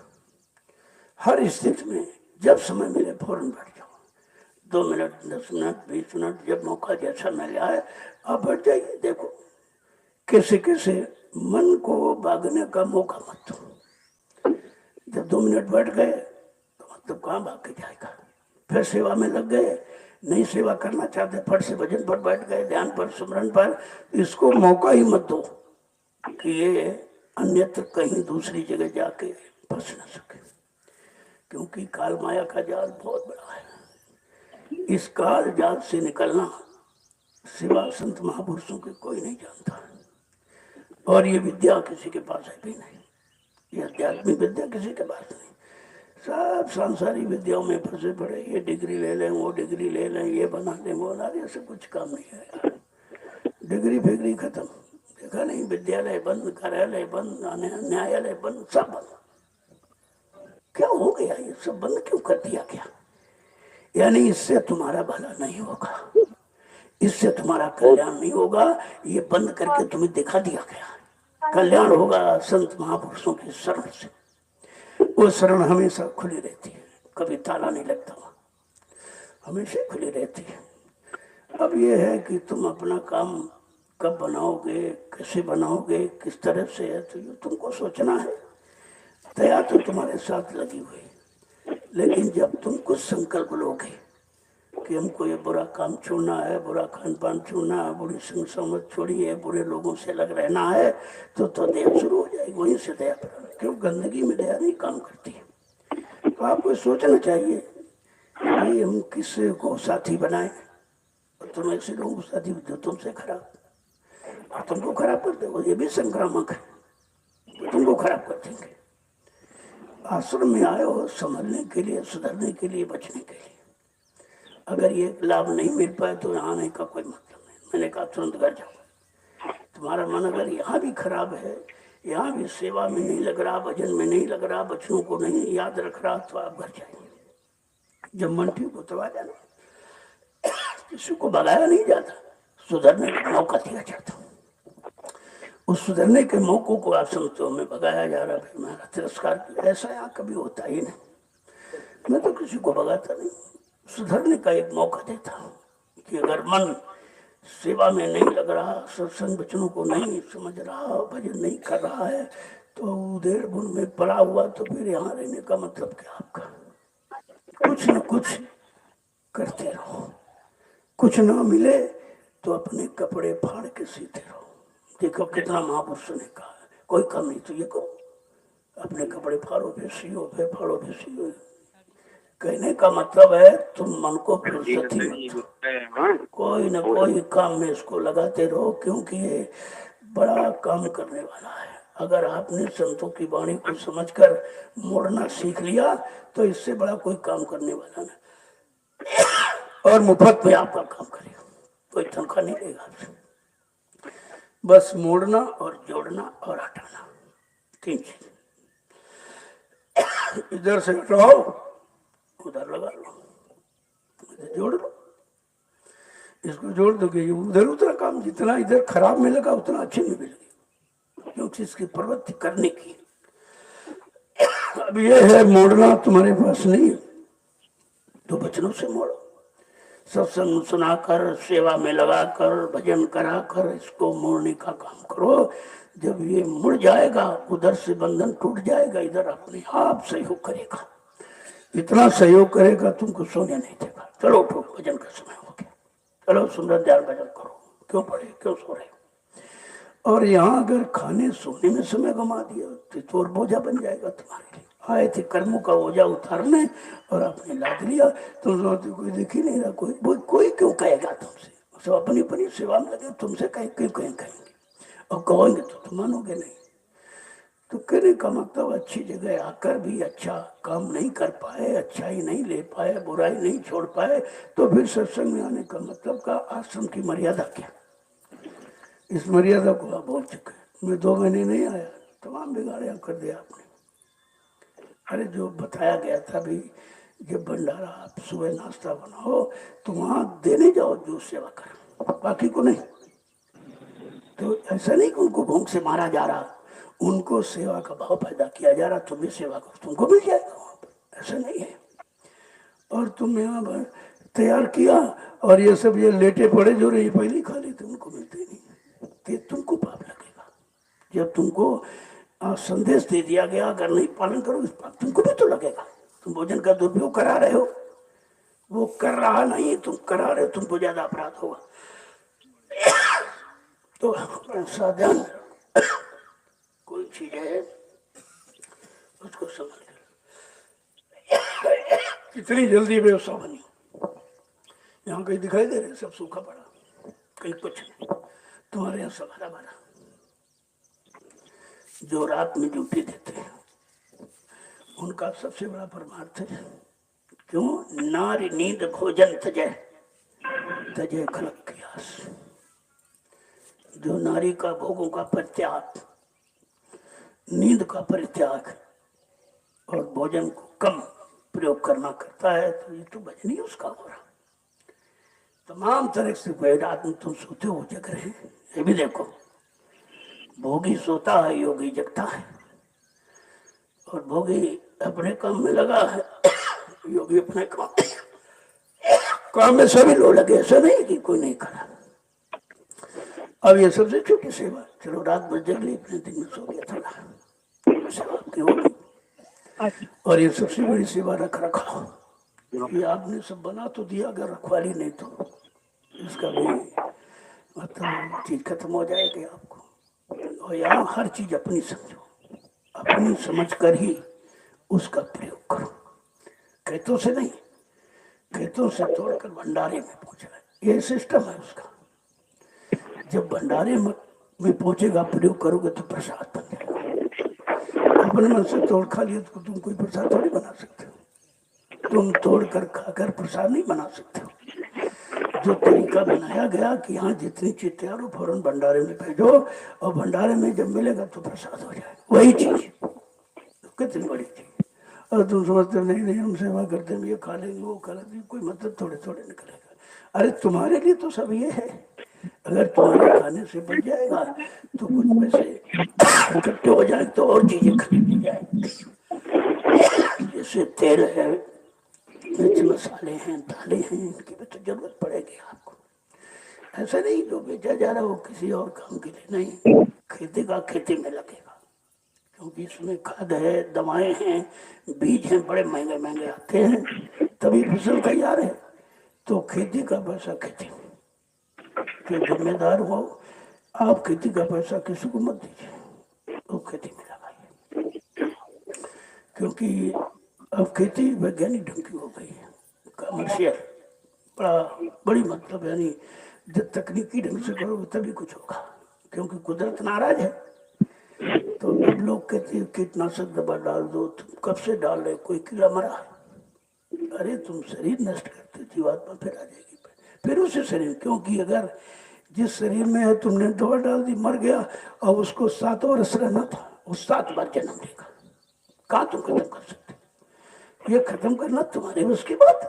हर स्थिति में जब समय मिले फौरन बैठ जाओ, 2 मिनट 10 मिनट 20 मिनट जब मौका जैसा मिल जाए आप बैठ जाइए। देखो कैसे कैसे मन को भागने का मौका मत दो। जब 2 मिनट बैठ गए तो मतलब कहाँ भाग के जाएगा। फिर सेवा में लग गए, नहीं सेवा करना चाहते, फट से भजन पर बैठ गए, ध्यान पर, सुमरन पर, इसको मौका ही मत दो कि ये अन्यत्र कहीं दूसरी जगह जाके फंस न सके, क्योंकि काल माया का जाल बहुत बड़ा है। इस काल जाल से निकलना सिवा संत महापुरुषों के कोई नहीं जानता, और ये विद्या किसी के पास है भी नहीं, ये आध्यात्मिक विद्या किसी के पास नहीं। सब सांसारिक विद्याओं में फंसे पड़े, ये डिग्री ले लें, वो डिग्री ले लें, ये बना लें, वो बना लें, ऐसे कुछ काम नहीं है यार। डिग्री फिग्री खत्म, देखा नहीं, विद्यालय बंद, कार्यालय बंद, न्यायालय बंद, सब बंद। क्या हो गया, ये सब बंद क्यों कर दिया गया? यानी इससे तुम्हारा भला नहीं होगा, इससे तुम्हारा कल्याण नहीं होगा, ये बंद करके तुम्हें दिखा दिया गया। कल्याण होगा संत महापुरुषों की शरण से, वो शरण हमेशा खुली रहती है, कभी ताला नहीं लगता, हमेशा खुली रहती है। अब ये है कि तुम अपना काम कब बनाओगे, कैसे बनाओगे, किस तरह से है, तो ये तुमको सोचना है। दया तो तुम्हारे साथ लगी हुई, लेकिन जब तुम कुछ संकल्प लोगे कि हमको ये बुरा काम छोड़ना है, बुरा खान पान छोड़ना है, बुरी संग संगत छोड़ी है, बुरे लोगों से अलग रहना है, तो दया शुरू हो जाएगी, वहीं से दया प्रारंभ। क्यों? गंदगी में दया नहीं काम करती है। तो आपको सोचना चाहिए कि हम किसी को साथी बनाए, तुम ऐसे लोगों को साथी जो तुमसे खराब, और तुमको खराब कर देगा, ये भी संक्रामक है, तो तुमको खराब कर देंगे। आश्रम में आए हो संभलने के लिए, सुधरने के लिए, बचने के लिए। अगर ये लाभ नहीं मिल पाए तो यहाँ आने का कोई मतलब नहीं। मैंने कहा तुरंत घर जाओ। तुम्हारा मन अगर यहाँ भी खराब है, यहाँ भी सेवा में नहीं लग रहा, भजन में नहीं लग रहा, बच्चों को नहीं याद रख रहा, तो आप घर जाइए। जब मन ठीक हो तो आ जाना। किसी को भगाया नहीं जाता, सुधरने का मौका दिया जाता। उस सुधरने के मौकों को आप समझते में भगाया जा रहा है, हमारा तिरस्कार किया, ऐसा यहाँ कभी होता ही नहीं। मैं तो किसी को भगाता नहीं, सुधरने का एक मौका देता हूँ कि अगर मन सेवा में नहीं लग रहा, सत्संग वचनों को नहीं समझ रहा, भजन नहीं कर रहा है, तो उधेड़ बुन में पड़ा हुआ, तो फिर यहाँ रहने का मतलब क्या आपका? कुछ न कुछ करते रहो, कुछ ना मिले तो अपने कपड़े फाड़ के सीते रहो। देखो कितना महापुरुषों ने कहा, कोई कम नहीं तो ये को अपने कपड़े फाड़ो फिर सियो, फिर फाड़ो फिर सियो। कहने का मतलब है तुम मन को फुर्सत ही मत, कोई न कोई काम में इसको लगाते रहो, क्योंकि ये बड़ा काम करने वाला है। अगर आपने संतों की वाणी को समझकर मोड़ना सीख लिया तो इससे बड़ा कोई काम करने वाला नहीं, और मुफ्त में आपका काम करेगा, कोई तनख्वाह नहीं लेगा आपसे। बस मोड़ना और जोड़ना और हटाना, 3 चीज। इधर से हटाओ, उधर लगा लो, इधर जोड़ लो, इसको जोड़ दोगे, उधर उतना काम जितना इधर खराब में लगा उतना अच्छे में भी लगे, क्योंकि इसकी प्रवृत्ति करने की। अब ये है मोड़ना तुम्हारे पास नहीं है तो वचनों से मोड़ो, सत्संग सुनाकर, सेवा में लगाकर, भजन कराकर इसको मोड़ने का काम करो। जब ये मुड़ जाएगा, उधर से बंधन टूट जाएगा, इधर अपने आप सहयोग करेगा, इतना सहयोग करेगा तुमको सोने नहीं देगा। चलो उठो, भजन का समय हो गया, चलो सुंदर ध्यान भजन करो, क्यों पढ़े क्यों सो रहे। और यहाँ अगर खाने सोने में समय गंवा दिया तो और बोझा बन जाएगा तुम्हारे लिए। आए थे कर्मों का बोझा उतारने और आपने लाद लिया, तुम सोचते कोई देख ही नहीं रहा, कोई क्यों कहेगा तुमसे, सब अपनी अपनी सेवा में लगे, तुमसे क्यों कहेंगे, और कहोगे तो तुम मानोगे नहीं। तो कहने का मतलब अच्छी जगह आकर भी अच्छा काम नहीं कर पाए, अच्छाई नहीं ले पाए, बुराई नहीं छोड़ पाए, तो फिर सत्संग में आने का मतलब का आश्रम की मर्यादा क्या? इस मर्यादा को आप बोल चुके। मैं 2 महीने नहीं आया, तमाम बिगाड़ियां कर दिया आपने। अरे जो बताया गया था भी जब भंडारा आप सुबह नाश्ता बनाओ तो वहां देने जाओ जो सेवा कर, बाकी को नहीं। तो ऐसा नहीं कि उनको भूख से मारा जा रहा, उनको सेवा का भाव पैदा किया जा रहा, तुम भी सेवा करो तुमको मिल जाएगा वहां पर, ऐसा नहीं है। और तुम यहाँ पर तैयार किया और ये सब ये लेटे पड़े जो रही पहले खा लेते, उनको मिलते नहीं, तो तुमको पाप लगेगा। जब तुमको संदेश दे दिया गया अगर नहीं पालन करो इस पाप तुमको भी तो लगेगा। तुम भोजन का दुरुपयोग करा रहे हो, वो कर रहा नहीं तुम करा रहे हो, तुमको ज्यादा अपराध होगा। तो साधन कोई चीज है उसको समझ कितनी जल्दी व्यवस्था बनी। यहाँ कहीं दिखाई दे रहे सब सूखा पड़ा, कहीं कुछ नहीं, तुम्हारे यहाँ सब हरा भरा। जो रात में ड्यूटी देते हैं उनका सबसे बड़ा परमार्थ है क्यों, नारी नींद भोजन तजे तजे खलक कियास। जो नारी का भोगों का परित्याग, नींद का परित्याग और भोजन को कम प्रयोग करना करता है तो ये तो भजन ही उसका हो रहा। तमाम तरह से रात में तुम सोते हो जग रहे हैं, ये भी देखो भोगी सोता है योगी जगता है, और भोगी अपने काम में लगा है, योगी अपने काम में सभी लोग लगे, ऐसा नहीं कि कोई नहीं करा। अब ये सबसे छोटी सेवा, चलो रात भर जग ली इतने दिन में सो गया थोड़ा, सेवा आपकी होगी। और ये सबसे बड़ी सेवा रख रखाव, ये आपने सब बना तो दिया, अगर रखवाली नहीं तो इसका भी मतलब चीज खत्म हो जाएगी आपको। और यहाँ हर चीज अपनी समझो, अपनी समझ कर ही उसका प्रयोग करो, खेतों से नहीं, खेतों से तोड़कर भंडारे में पहुंचेगा, ये सिस्टम है उसका। जब भंडारे में पहुंचेगा प्रयोग करोगे तो प्रसाद बन जाएगा। अपने मन से तोड़ खा लिया तो तुम कोई प्रसाद थोड़ी बना सकते हो, तुम तोड़ कर खाकर प्रसाद नहीं बना सकते हो। जो तरीका बनाया गया कि यहाँ जितनी चीज तैयार हो फौरन भंडारे में भेजो, और भंडारे में जब मिलेगा तो प्रसाद हो जाएगा, वही चीज कितनी बड़ी चीज। और तुम समझते नहीं नहीं हम सेवा करते हैं, ये खा लेंगे वो खा लेंगे, कोई मतलब थोड़े थोड़े निकलेगा। अरे तुम्हारे लिए तो सब ये है, अगर तुम्हारे खाने से बच जाएगा तो कुछ पैसे इकट्ठे हो जाए तो और चीजें खरीदी जाए, जैसे तेल है, मिर्च मसाले हैं, दालें हैं, इनकी भी तो जरूरत पड़ेगी आपको। ऐसा नहीं जो बेचा जा रहा हो किसी और काम के लिए नहीं, खेती का खेती में लगेगा, क्योंकि इसमें खाद है, दवाएं हैं, बीज हैं, बड़े महंगे महंगे आते हैं, तभी फसल तैयार है। तो खेती का पैसा खेती में, जो जिम्मेदार हो आप खेती का पैसा किसी को मत दीजिए, वो खेती में लगाइए, क्योंकि अब खेती वैज्ञानिक ढंग की हो गई है, कमर्शियल बड़ी मतलब, यानी जब तकनीकी ढंग से करोगे तभी कुछ होगा, क्योंकि कुदरत नाराज है। तो अब लोग कहते हैं कीटनाशक दवा डाल दो, तुम कब से डाल रहे, कोई कीड़ा मरा, अरे तुम शरीर नष्ट करते, जीवात्मा फिर आ जाएगी, फिर उसी शरीर, क्योंकि अगर जिस शरीर में है तुमने दवा डाल दी मर गया, और उसको 7 वर्ष रहना था, वो 7 बार जन्म लेगा, कहाँ तुम खत्म कर सकते। ये खत्म करना तुम्हारे उसकी बात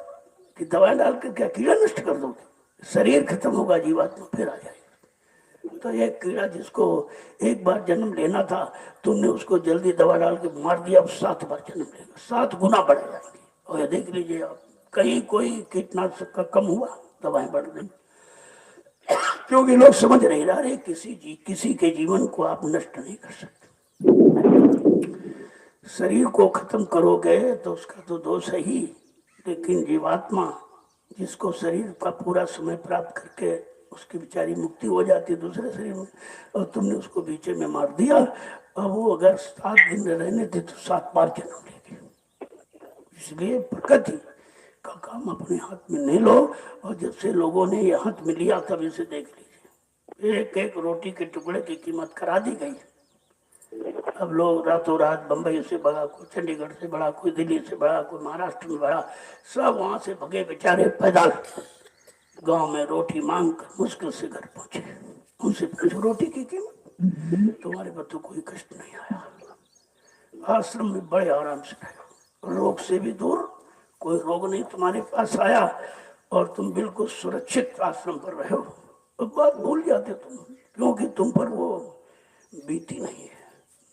कि दवा डालकर क्या कीड़ा नष्ट कर दोगे, शरीर खत्म होगा, जीवात्मा फिर आ जाएगी। तो एक कीड़ा जिसको एक बार जन्म लेना था, तुमने उसको जल्दी दवा डाल के मार दिया, अब 7 बार जन्म लेगा, 7 गुना बढ़ जाएंगे। और ये देख लीजिए आप, कहीं कोई कीटनाशक का कम हुआ, दवाएं बढ़ गई, क्योंकि लोग समझ नहीं रहे किसी के जीवन को आप नष्ट नहीं कर सकते। शरीर को खत्म करोगे तो उसका तो दोष है ही, लेकिन जीवात्मा जिसको शरीर का पूरा समय प्राप्त करके उसकी बेचारी मुक्ति हो जाती है दूसरे शरीर में, और तुमने उसको बीचे में मार दिया, अब वो अगर 7 दिन रहने थे तो 7 बार जन्म लेगी। इसलिए प्रकृति का काम अपने हाथ में नहीं लो, और जब से लोगों ने ये हाथ में लिया तभी से देख लीजिए, एक एक रोटी के टुकड़े की कीमत करा दी गई। अब लोग रातों रात बंबई से बढ़ा, कोई चंडीगढ़ से बढ़ा, कोई दिल्ली से बढ़ा, कोई महाराष्ट्र में बढ़ा, सब वहां से भगे बेचारे पैदल गांव में रोटी मांग कर मुश्किल से घर पहुंचे। उनसे पूछो रोटी की कीमत, तुम्हारे पर तो कोई कष्ट नहीं आया, आश्रम में बड़े आराम से रहे, रोग से भी दूर कोई रोग नहीं तुम्हारे पास आया और तुम बिल्कुल सुरक्षित आश्रम पर रहे हो। और बात भूल जाते तुम, क्योंकि तुम पर वो बीती नहीं है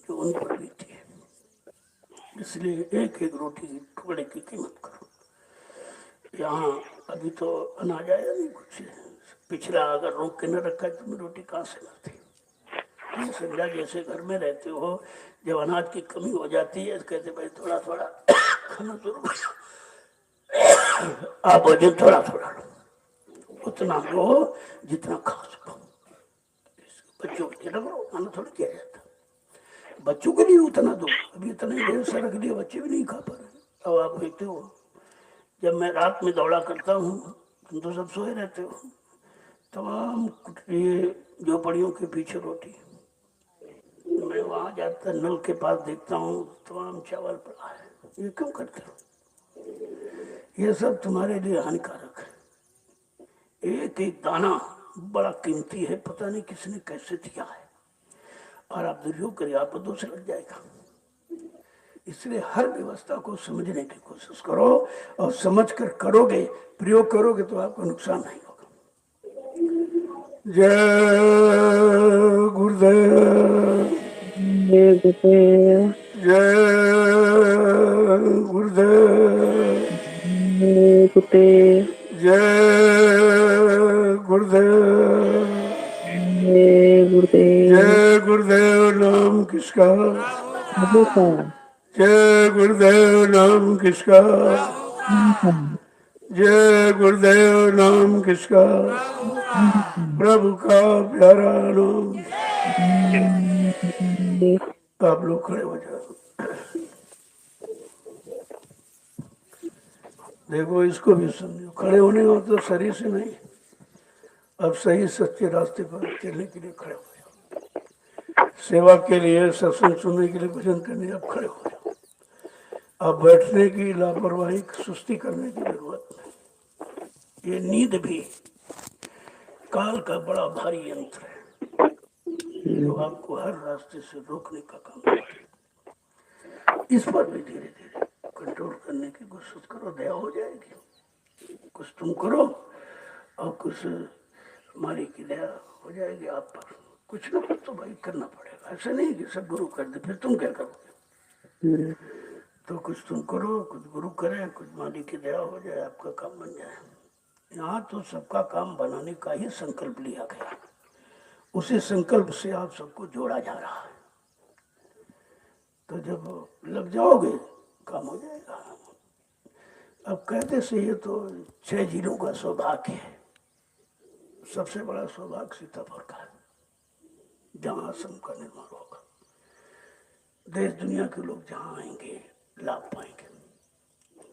जो उन पर बीती है। इसलिए एक एक रोटी की टुकड़े की कीमत करो। यहाँ अभी तो अनाज आया नहीं कुछ, पिछला अगर रोक के न रखा है तुम्हें रोटी कहाँ से मिलती। ये समझा जैसे घर में रहते हो, जब अनाज की कमी हो जाती है कहते भाई थोड़ा थोड़ा खाना शुरू करो, आप भोजन थोड़ा थोड़ा लो, उतना लो जितना खा सको। बच्चों के लिए रखो, खाना थोड़ा किया जाता, बच्चों के लिए उतना दो। अभी इतना ही ढेर सारा रख दिया, बच्चे भी नहीं खा पा रहे। अब आप देखते हो जब मैं रात में दौड़ा करता हूँ, तुम तो सब सोए रहते हो, तमाम ये झोपड़ियों के पीछे रोटी, मैं वहां जाकर नल के पास देखता हूँ तमाम चावल पड़ा है। ये क्यों करते हो? ये सब तुम्हारे लिए हानिकारक है। एक एक दाना बड़ा कीमती है, पता नहीं किसने कैसे दिया है, और आप दुर्योग करिए आपको दोष लग जाएगा। इसलिए हर व्यवस्था को समझने की कोशिश करो, और समझ कर करोगे, प्रयोग करोगे तो आपको नुकसान नहीं होगा। जय गुरुदेव, जय गुरुदेव, जय गुरुदेव, जय गुरुदेव, जय गुरुदेव, जय गुरुदेव। जय गुरुदेव। नाम किसका? प्रभु का, जय गुरुदेव। नाम किसका? प्रभु का, जय गुरुदेव। नाम किसका? प्रभु का। प्रभु का प्यारा नाम। जय आप लोग खड़े हो जाओ। देखो इसको भी समझो, खड़े होने हो तो शरीर से नहीं, अब सही सच्चे रास्ते पर चलने के लिए खड़े हो जाओ। सेवा के लिए, सत्संग सुनने के लिए, भजन करने अब खड़े हो जाओ। अब बैठने की लापरवाही, सुस्ती करने की जरूरत नहीं। ये नींद भी काल का बड़ा भारी यंत्र है जो आपको हर रास्ते से रोकने का काम करता है। इस पर भी धीरे धीरे कंट्रोल करने की कोशिश करो, दया हो जाएगी। कुछ तुम करो और कुछ हमारी की दया हो जाएगी आप पर। कुछ ना कुछ तो भाई करना पड़ेगा, ऐसे नहीं कि सब गुरु कर दे फिर तुम क्या करोगे। तो कुछ तुम करो, कुछ गुरु करे, कुछ मालिक की दया हो जाए, आपका काम बन जाए। यहाँ तो सबका काम बनाने का ही संकल्प लिया गया, उसी संकल्प से आप सबको जोड़ा जा रहा है। तो जब लग जाओगे काम हो जाएगा। अब कहते से ये तो 6 जिलों का सौभाग्य है। सबसे बड़ा सौभाग्य सीतापुर का है, जहाँ आश्रम का निर्माण होगा। देश दुनिया के लोग जहाँ आएंगे लाभ पाएंगे।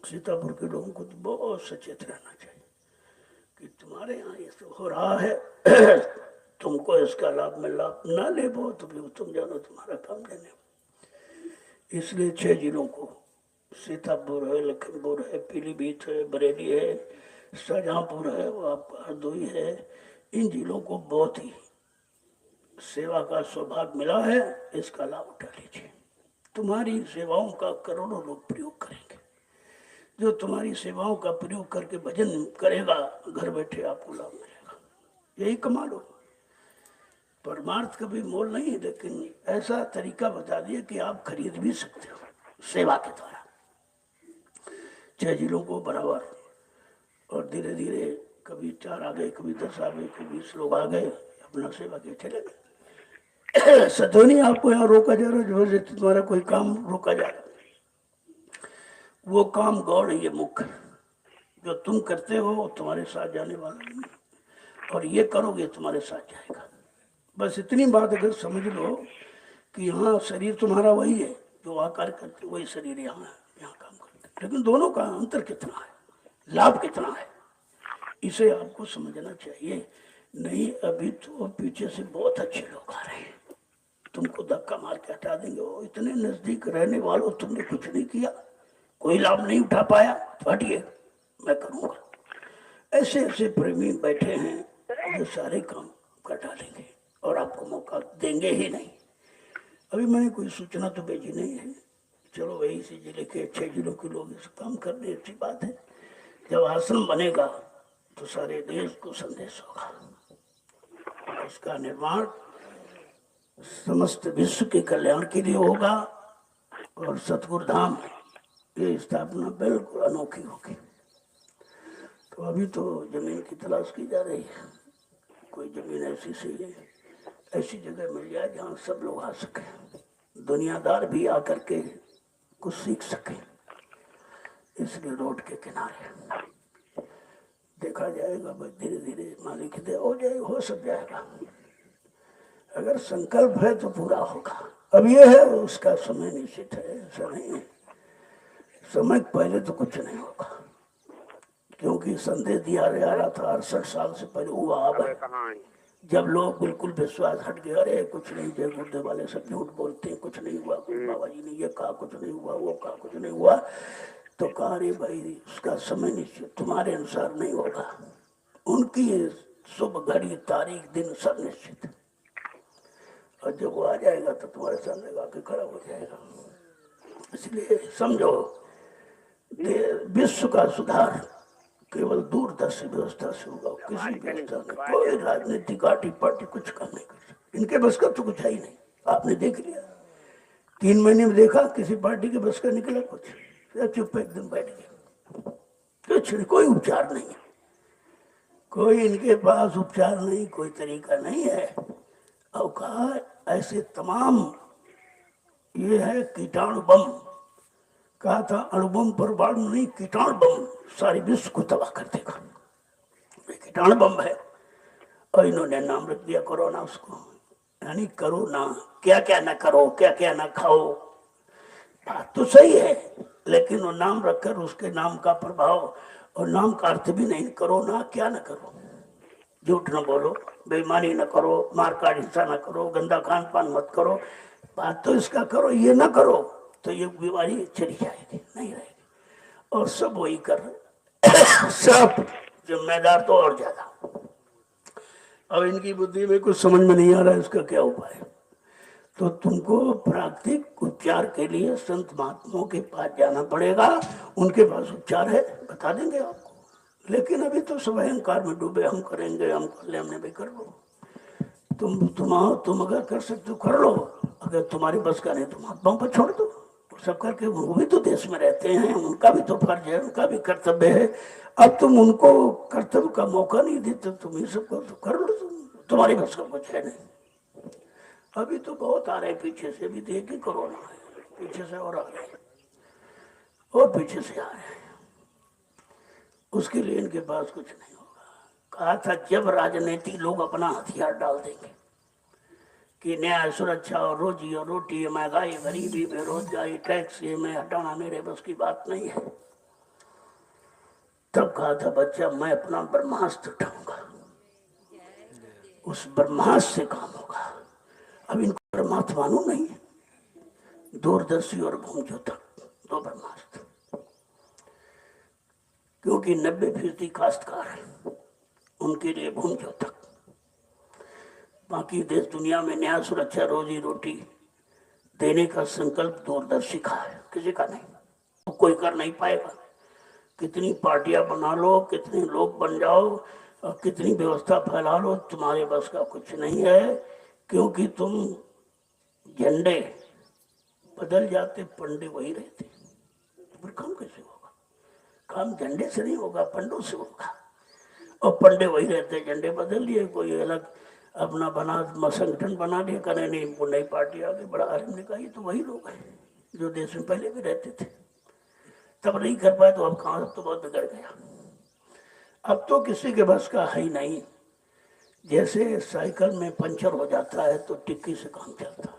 सीतापुर के लोगों को तो बहुत सचेत रहना चाहिए कि तुम्हारे यहाँ ये सब हो रहा है, तुमको इसका लाभ में लाभ ना ले वो तो फिर तुम जानो तुम्हारा काम लेने। इसलिए 6 जिलों को, सीतापुर है, लखनपुर है, पीलीभीत है, बरेली है, शाहजहाँपुर है, वो आपका हरदोई है, इन जिलों को बहुत ही सेवा का सौभाग्य मिला है। इसका लाभ उठा लीजिए। तुम्हारी सेवाओं का करोड़ों लोग प्रयोग करेंगे। जो तुम्हारी सेवाओं का प्रयोग करके भजन करेगा, घर बैठे आपको लाभ मिलेगा। यही कमा लो। परमार्थ का भी मोल नहीं, लेकिन ऐसा तरीका बता दिया कि आप खरीद भी सकते हो सेवा के द्वारा। 6 जिलों को बराबर, और धीरे धीरे कभी 4 आ गए, कभी 10 आ गए, कभी 20 लोग आ गए, अपना सेवा के चले गए। सतो नहीं आपको यहाँ रोका जा रहा, जबरदस्ती तुम्हारा कोई काम रोका जा रहा। वो काम गौड़ है, ये मुख्य जो तुम करते हो वो तुम्हारे साथ जाने वाला नहीं, और ये करोगे तुम्हारे साथ जाएगा। बस इतनी बात अगर समझ लो कि यहाँ शरीर तुम्हारा वही है जो आकार करते, वही शरीर यहाँ काम करते, लेकिन दोनों का अंतर कितना है, लाभ कितना है, इसे आपको समझना चाहिए। नहीं अभी तो पीछे से बहुत अच्छे लोग आ रहे हैं, तुमको धक्का मार के हटा देंगे। वो इतने नजदीक रहने वालों, तुमने कुछ नहीं किया, कोई लाभ नहीं उठा पाया, तो हटिए मैं करूंगा। ऐसे ऐसे प्रेमी बैठे हैं जो सारे काम कर डालेंगे और आपको मौका देंगे ही नहीं। अभी मैंने कोई सूचना तो भेजी नहीं है चलो वही से जिले के 6 जिलों के लोग इस काम कर रहे, अच्छी बात है। जब आश्रम बनेगा तो सारे देश को संदेश होगा, उसका निर्माण समस्त विश्व के कल्याण के लिए होगा और सतगुरु धाम की स्थापना बिल्कुल अनोखी होगी। तो अभी तो जमीन की तलाश की जा रही है, कोई जमीन ऐसी सही है, ऐसी जगह मिल जाए जहाँ सब लोग आ सके, दुनियादार भी आकर के कुछ सीख सके। इसलिए रोड के किनारे देखा जाएगा, बस धीरे धीरे मालिक दे हो जाए, हो सब जाएगा। अगर संकल्प है तो पूरा होगा। अब ये है उसका समय निश्चित है, ऐसा नहीं है। समय पहले तो कुछ नहीं होगा, क्योंकि संदेश दिया जा रहा था 68 साल से पहले हुआ। अब जब लोग बिल्कुल विश्वास हट गए, अरे कुछ नहीं, जय गुरुदेव वाले सब झूठ बोलते हैं, कुछ नहीं हुआ, कुछ बाबा जी ने ये कहा कुछ नहीं हुआ, वो कहा कुछ नहीं हुआ, तो कहा रे भाई उसका समय निश्चित, तुम्हारे अनुसार नहीं होगा, उनकी शुभ घड़ी तारीख दिन सब निश्चित है। और जब वो आ जाएगा तो तुम्हारे सामने लगा के खड़ा हो जाएगा। इसलिए समझो विश्व का सुधार केवल दूरदर्शी व्यवस्था से होगा, किसी व्यवस्था में कोई राजनीतिक पार्टी कुछ काम नहीं कर सकती। इनके बस का तो कुछ है ही नहीं। आपने देख लिया, 3 महीने में देखा किसी पार्टी के बस का निकला कुछ? चुप एकदम बैठ गया, कुछ नहीं, कोई उपचार नहीं है, कोई इनके पास उपचार नहीं, कोई तरीका नहीं है। और कहा ऐसे तमाम ये है कीटाणु बम, कहा था अणुबम परमाणु नहीं, कीटाणु बम सारे विश्व को तबाह कर देगा, कीटाणु बम है। और इन्होंने नाम रख दिया कोरोना उसको, यानी करो ना, क्या क्या ना करो, क्या क्या ना खाओ। बात तो सही है, लेकिन वो नाम रखकर उसके नाम का प्रभाव और नाम का अर्थ भी नहीं, करो ना, क्या ना करो, झूठ न बोलो, बेईमानी न करो, मारकाट हिंसा न करो, गंदा खान पान मत करो। बात तो इसका करो, ये ना करो तो ये बीमारी चली जाएगी, नहीं रहेगी। और सब वही कर रहे सब जिम्मेदार तो और ज्यादा। अब इनकी बुद्धि में कुछ समझ में नहीं आ रहा है इसका क्या उपाय। तो तुमको प्राकृतिक उपचार के लिए संत महात्माओं के पास जाना पड़ेगा, उनके पास उपचार है, बता देंगे आपको। लेकिन अभी तो सब अहंकार में डूबे, हम करेंगे, हम कर ले, हमने भी कर लो। तुम अगर कर सकते हो कर लो, अगर तुम्हारी बस का नहीं तो महात्माओं पर छोड़ दो, सब करके। वो भी तो देश में रहते हैं, उनका भी तो फर्ज है, उनका भी कर्तव्य है। अब तुम उनको कर्तव्य का मौका नहीं देते, तुम ये सब कर लो, तुम्हारी बस का कुछ है नहीं। अभी तो बहुत आ रहे पीछे से, भी देख के कोरोना है, पीछे से और आ रहे हैं, और पीछे से आ रहे हैं। उसके लिए इनके पास कुछ नहीं होगा। कहा था जब राजनीति लोग अपना हथियार डाल देंगे कि न्याय, सुरक्षा और रोजी और रोटी, महंगाई, गरीबी, बेरोजगारी, टैक्स ये में हटाना मेरे बस की बात नहीं है, तब कहा था बच्चा मैं अपना ब्रह्मास्त्र उठाऊंगा, उस ब्रह्मास्त्र से काम होगा। अब इनको ब्रह्मास्त्र मालूम नहीं है, दूरदर्शी और भूमज्योतक दो ब्रह्मास्त्र, क्योंकि 90% काश्तकार है, उनके लिए भूमज्योतक। बाकी देश दुनिया में न्याय, सुरक्षा, रोजी रोटी देने का संकल्प दूरदर्शी का है, किसी का नहीं, तो कोई कर नहीं पाएगा। कितनी पार्टियां बना लो, कितने लोग बन जाओ और कितनी व्यवस्था फैला लो, तुम्हारे बस का कुछ नहीं है। क्योंकि तुम झंडे बदल जाते, पंडे वही रहते, तो फिर काम कैसे होगा? काम झंडे से नहीं होगा, पंडों से होगा। और पंडे वही रहते, झंडे बदल लिए, कोई अलग अपना बना संगठन बना लिया, करे नहीं वो नई पार्टी आ गई, बड़ा आराम ने कहा ये तो वही लोग हैं जो देश में पहले भी रहते थे, तब नहीं कर पाए तो अब कहाँ, अब तो बहुत बिगड़ गया। अब तो किसी के बस का है ही नहीं। जैसे साइकिल में पंचर हो जाता है तो टिक्की से काम चलता है,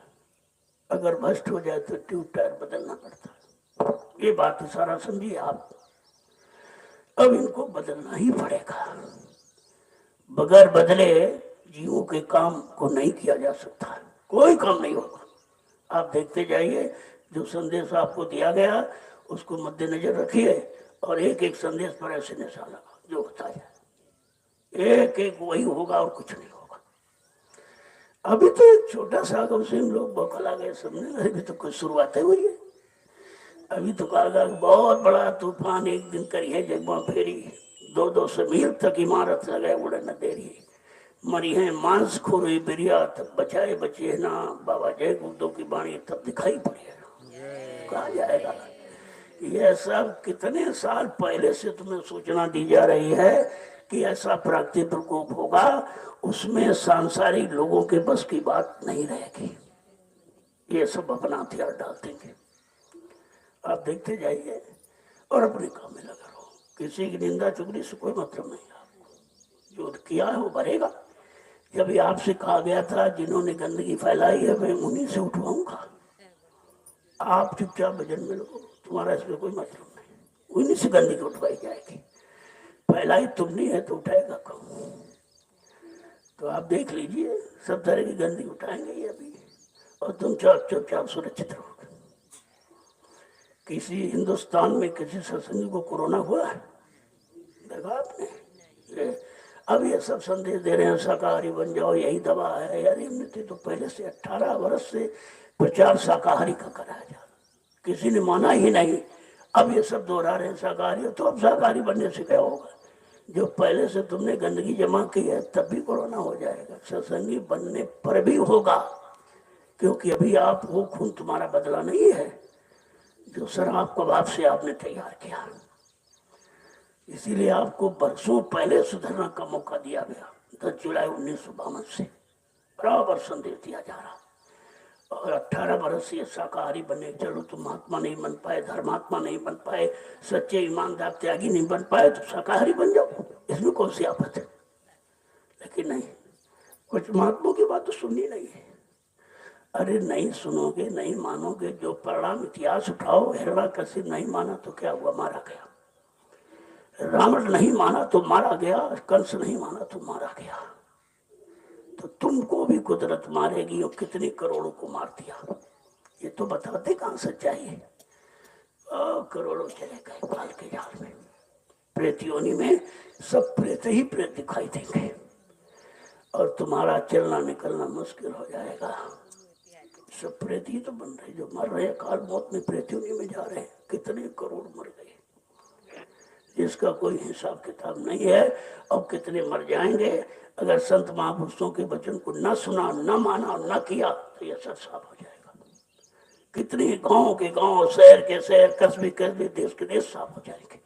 अगर भ्रष्ट हो जाए तो ट्यूब टायर बदलना पड़ता है। ये बात सारा समझिए आप। अब इनको बदलना ही पड़ेगा, बगैर बदले जीवों के काम को नहीं किया जा सकता, कोई काम नहीं होगा। आप देखते जाइए, जो संदेश आपको दिया गया उसको मद्देनजर रखिए और एक एक संदेश पर ऐसे निशान लगा, जो होता है एक एक वही होगा और कुछ नहीं होगा। अभी तो एक छोटा सा सिंह लोग बौखला गए, समझने अभी तो कुछ शुरुआत हुई है। अभी तो कहा बहुत बड़ा तूफान एक दिन करिए जगमा फेरी, 200 मील तक इमारत लगाए उड़े न दे रही, मरी है मांस खोरे बिरिया तब बचाए बचे ना, बाबा जय गुरुदो की बाणी तब दिखाई पड़ी है। कहा जाएगा यह सब कितने साल पहले से तुम्हें सूचना दी जा रही है कि ऐसा प्राकृतिक प्रकोप होगा, उसमें सांसारिक लोगों के बस की बात नहीं रहेगी। ये सब अपना हथियार डाल देंगे। आप देखते जाइए और अपने काम में लगा रहो। किसी की निंदा चुगली से कोई मतलब नहीं है। आपको जो किया है वो भरेगा। जब ये आपसे कहा गया था जिन्होंने गंदगी फैलाई है मैं उन्हीं से उठवाऊंगा, आप चुपचाप भजन में लो, तुम्हारा इसमें कोई मतलब नहीं, उन्हीं से गंदगी उठवाई जाएगी। फैलाई तुमने है तो उठाएगा कौन? तो आप देख लीजिए सब तरह की गंदगी उठाएंगे ये अभी, और तुम चुपचाप सुरक्षित रहोगे। किसी हिंदुस्तान में किसी सत्संगी को कोरोना हुआ है देखा आपने? अब ये सब संदेश दे रहे हैं शाकाहारी बन जाओ यही दवा है। यार इनने तो पहले से 18 वर्ष से प्रचार शाकाहारी का कराया जा, किसी ने माना ही नहीं। अब ये सब दोहरा रहे हैं शाकाहारी, तो अब शाकाहारी बनने से क्या होगा? जो पहले से तुमने गंदगी जमा की है तब भी कोरोना हो जाएगा, सत्संगी बनने पर भी होगा, क्योंकि अभी आप वो खून तुम्हारा बदला नहीं है जो शराब कबाब से आपने तैयार किया। इसीलिए आपको बरसों पहले सुधरना का मौका दिया गया। 10 जुलाई 1952 से बराबर संदेश दिया जा रहा, और 18 वर्ष से शाकाहारी बने चलो, तो महात्मा नहीं बन पाए, धर्मात्मा नहीं बन पाए, सच्चे ईमानदार त्यागी नहीं बन पाए, तो शाकाहारी बन जाओ, इसमें कौन सी आफत है? लेकिन नहीं, कुछ महात्माओं की बात तो सुननी नहीं है। अरे नहीं सुनोगे, नहीं मानोगे, जो परिणाम इतिहास उठाओ, हिरण्यकशिप नहीं माना तो क्या हुआ? मारा गया। रावण नहीं माना तो मारा गया, कंस नहीं माना तो मारा गया। तो तुमको भी कुदरत मारेगी, और कितने करोड़ों को मार दिया, ये तो बताते कहां सच्चाई है। करोड़ों चले गए काल के जाल में, प्रेत योनि में सब प्रेत ही प्रेत दिखाई देंगे, और तुम्हारा चलना निकलना मुश्किल हो जाएगा। सब प्रेत ही तो बन रहे, जो मर रहे काल मौत में प्रेत योनि में जा रहे हैं, कितने करोड़ मर गए जिसका कोई हिसाब किताब नहीं है। अब कितने मर जाएंगे अगर संत महापुरुषों के वचन को न सुना, न माना, न किया, तो यह सब साफ हो जाएगा। कितने गांव के गांव, शहर के शहर, कस्बे कस्बे, देश के देश साफ हो जाएंगे।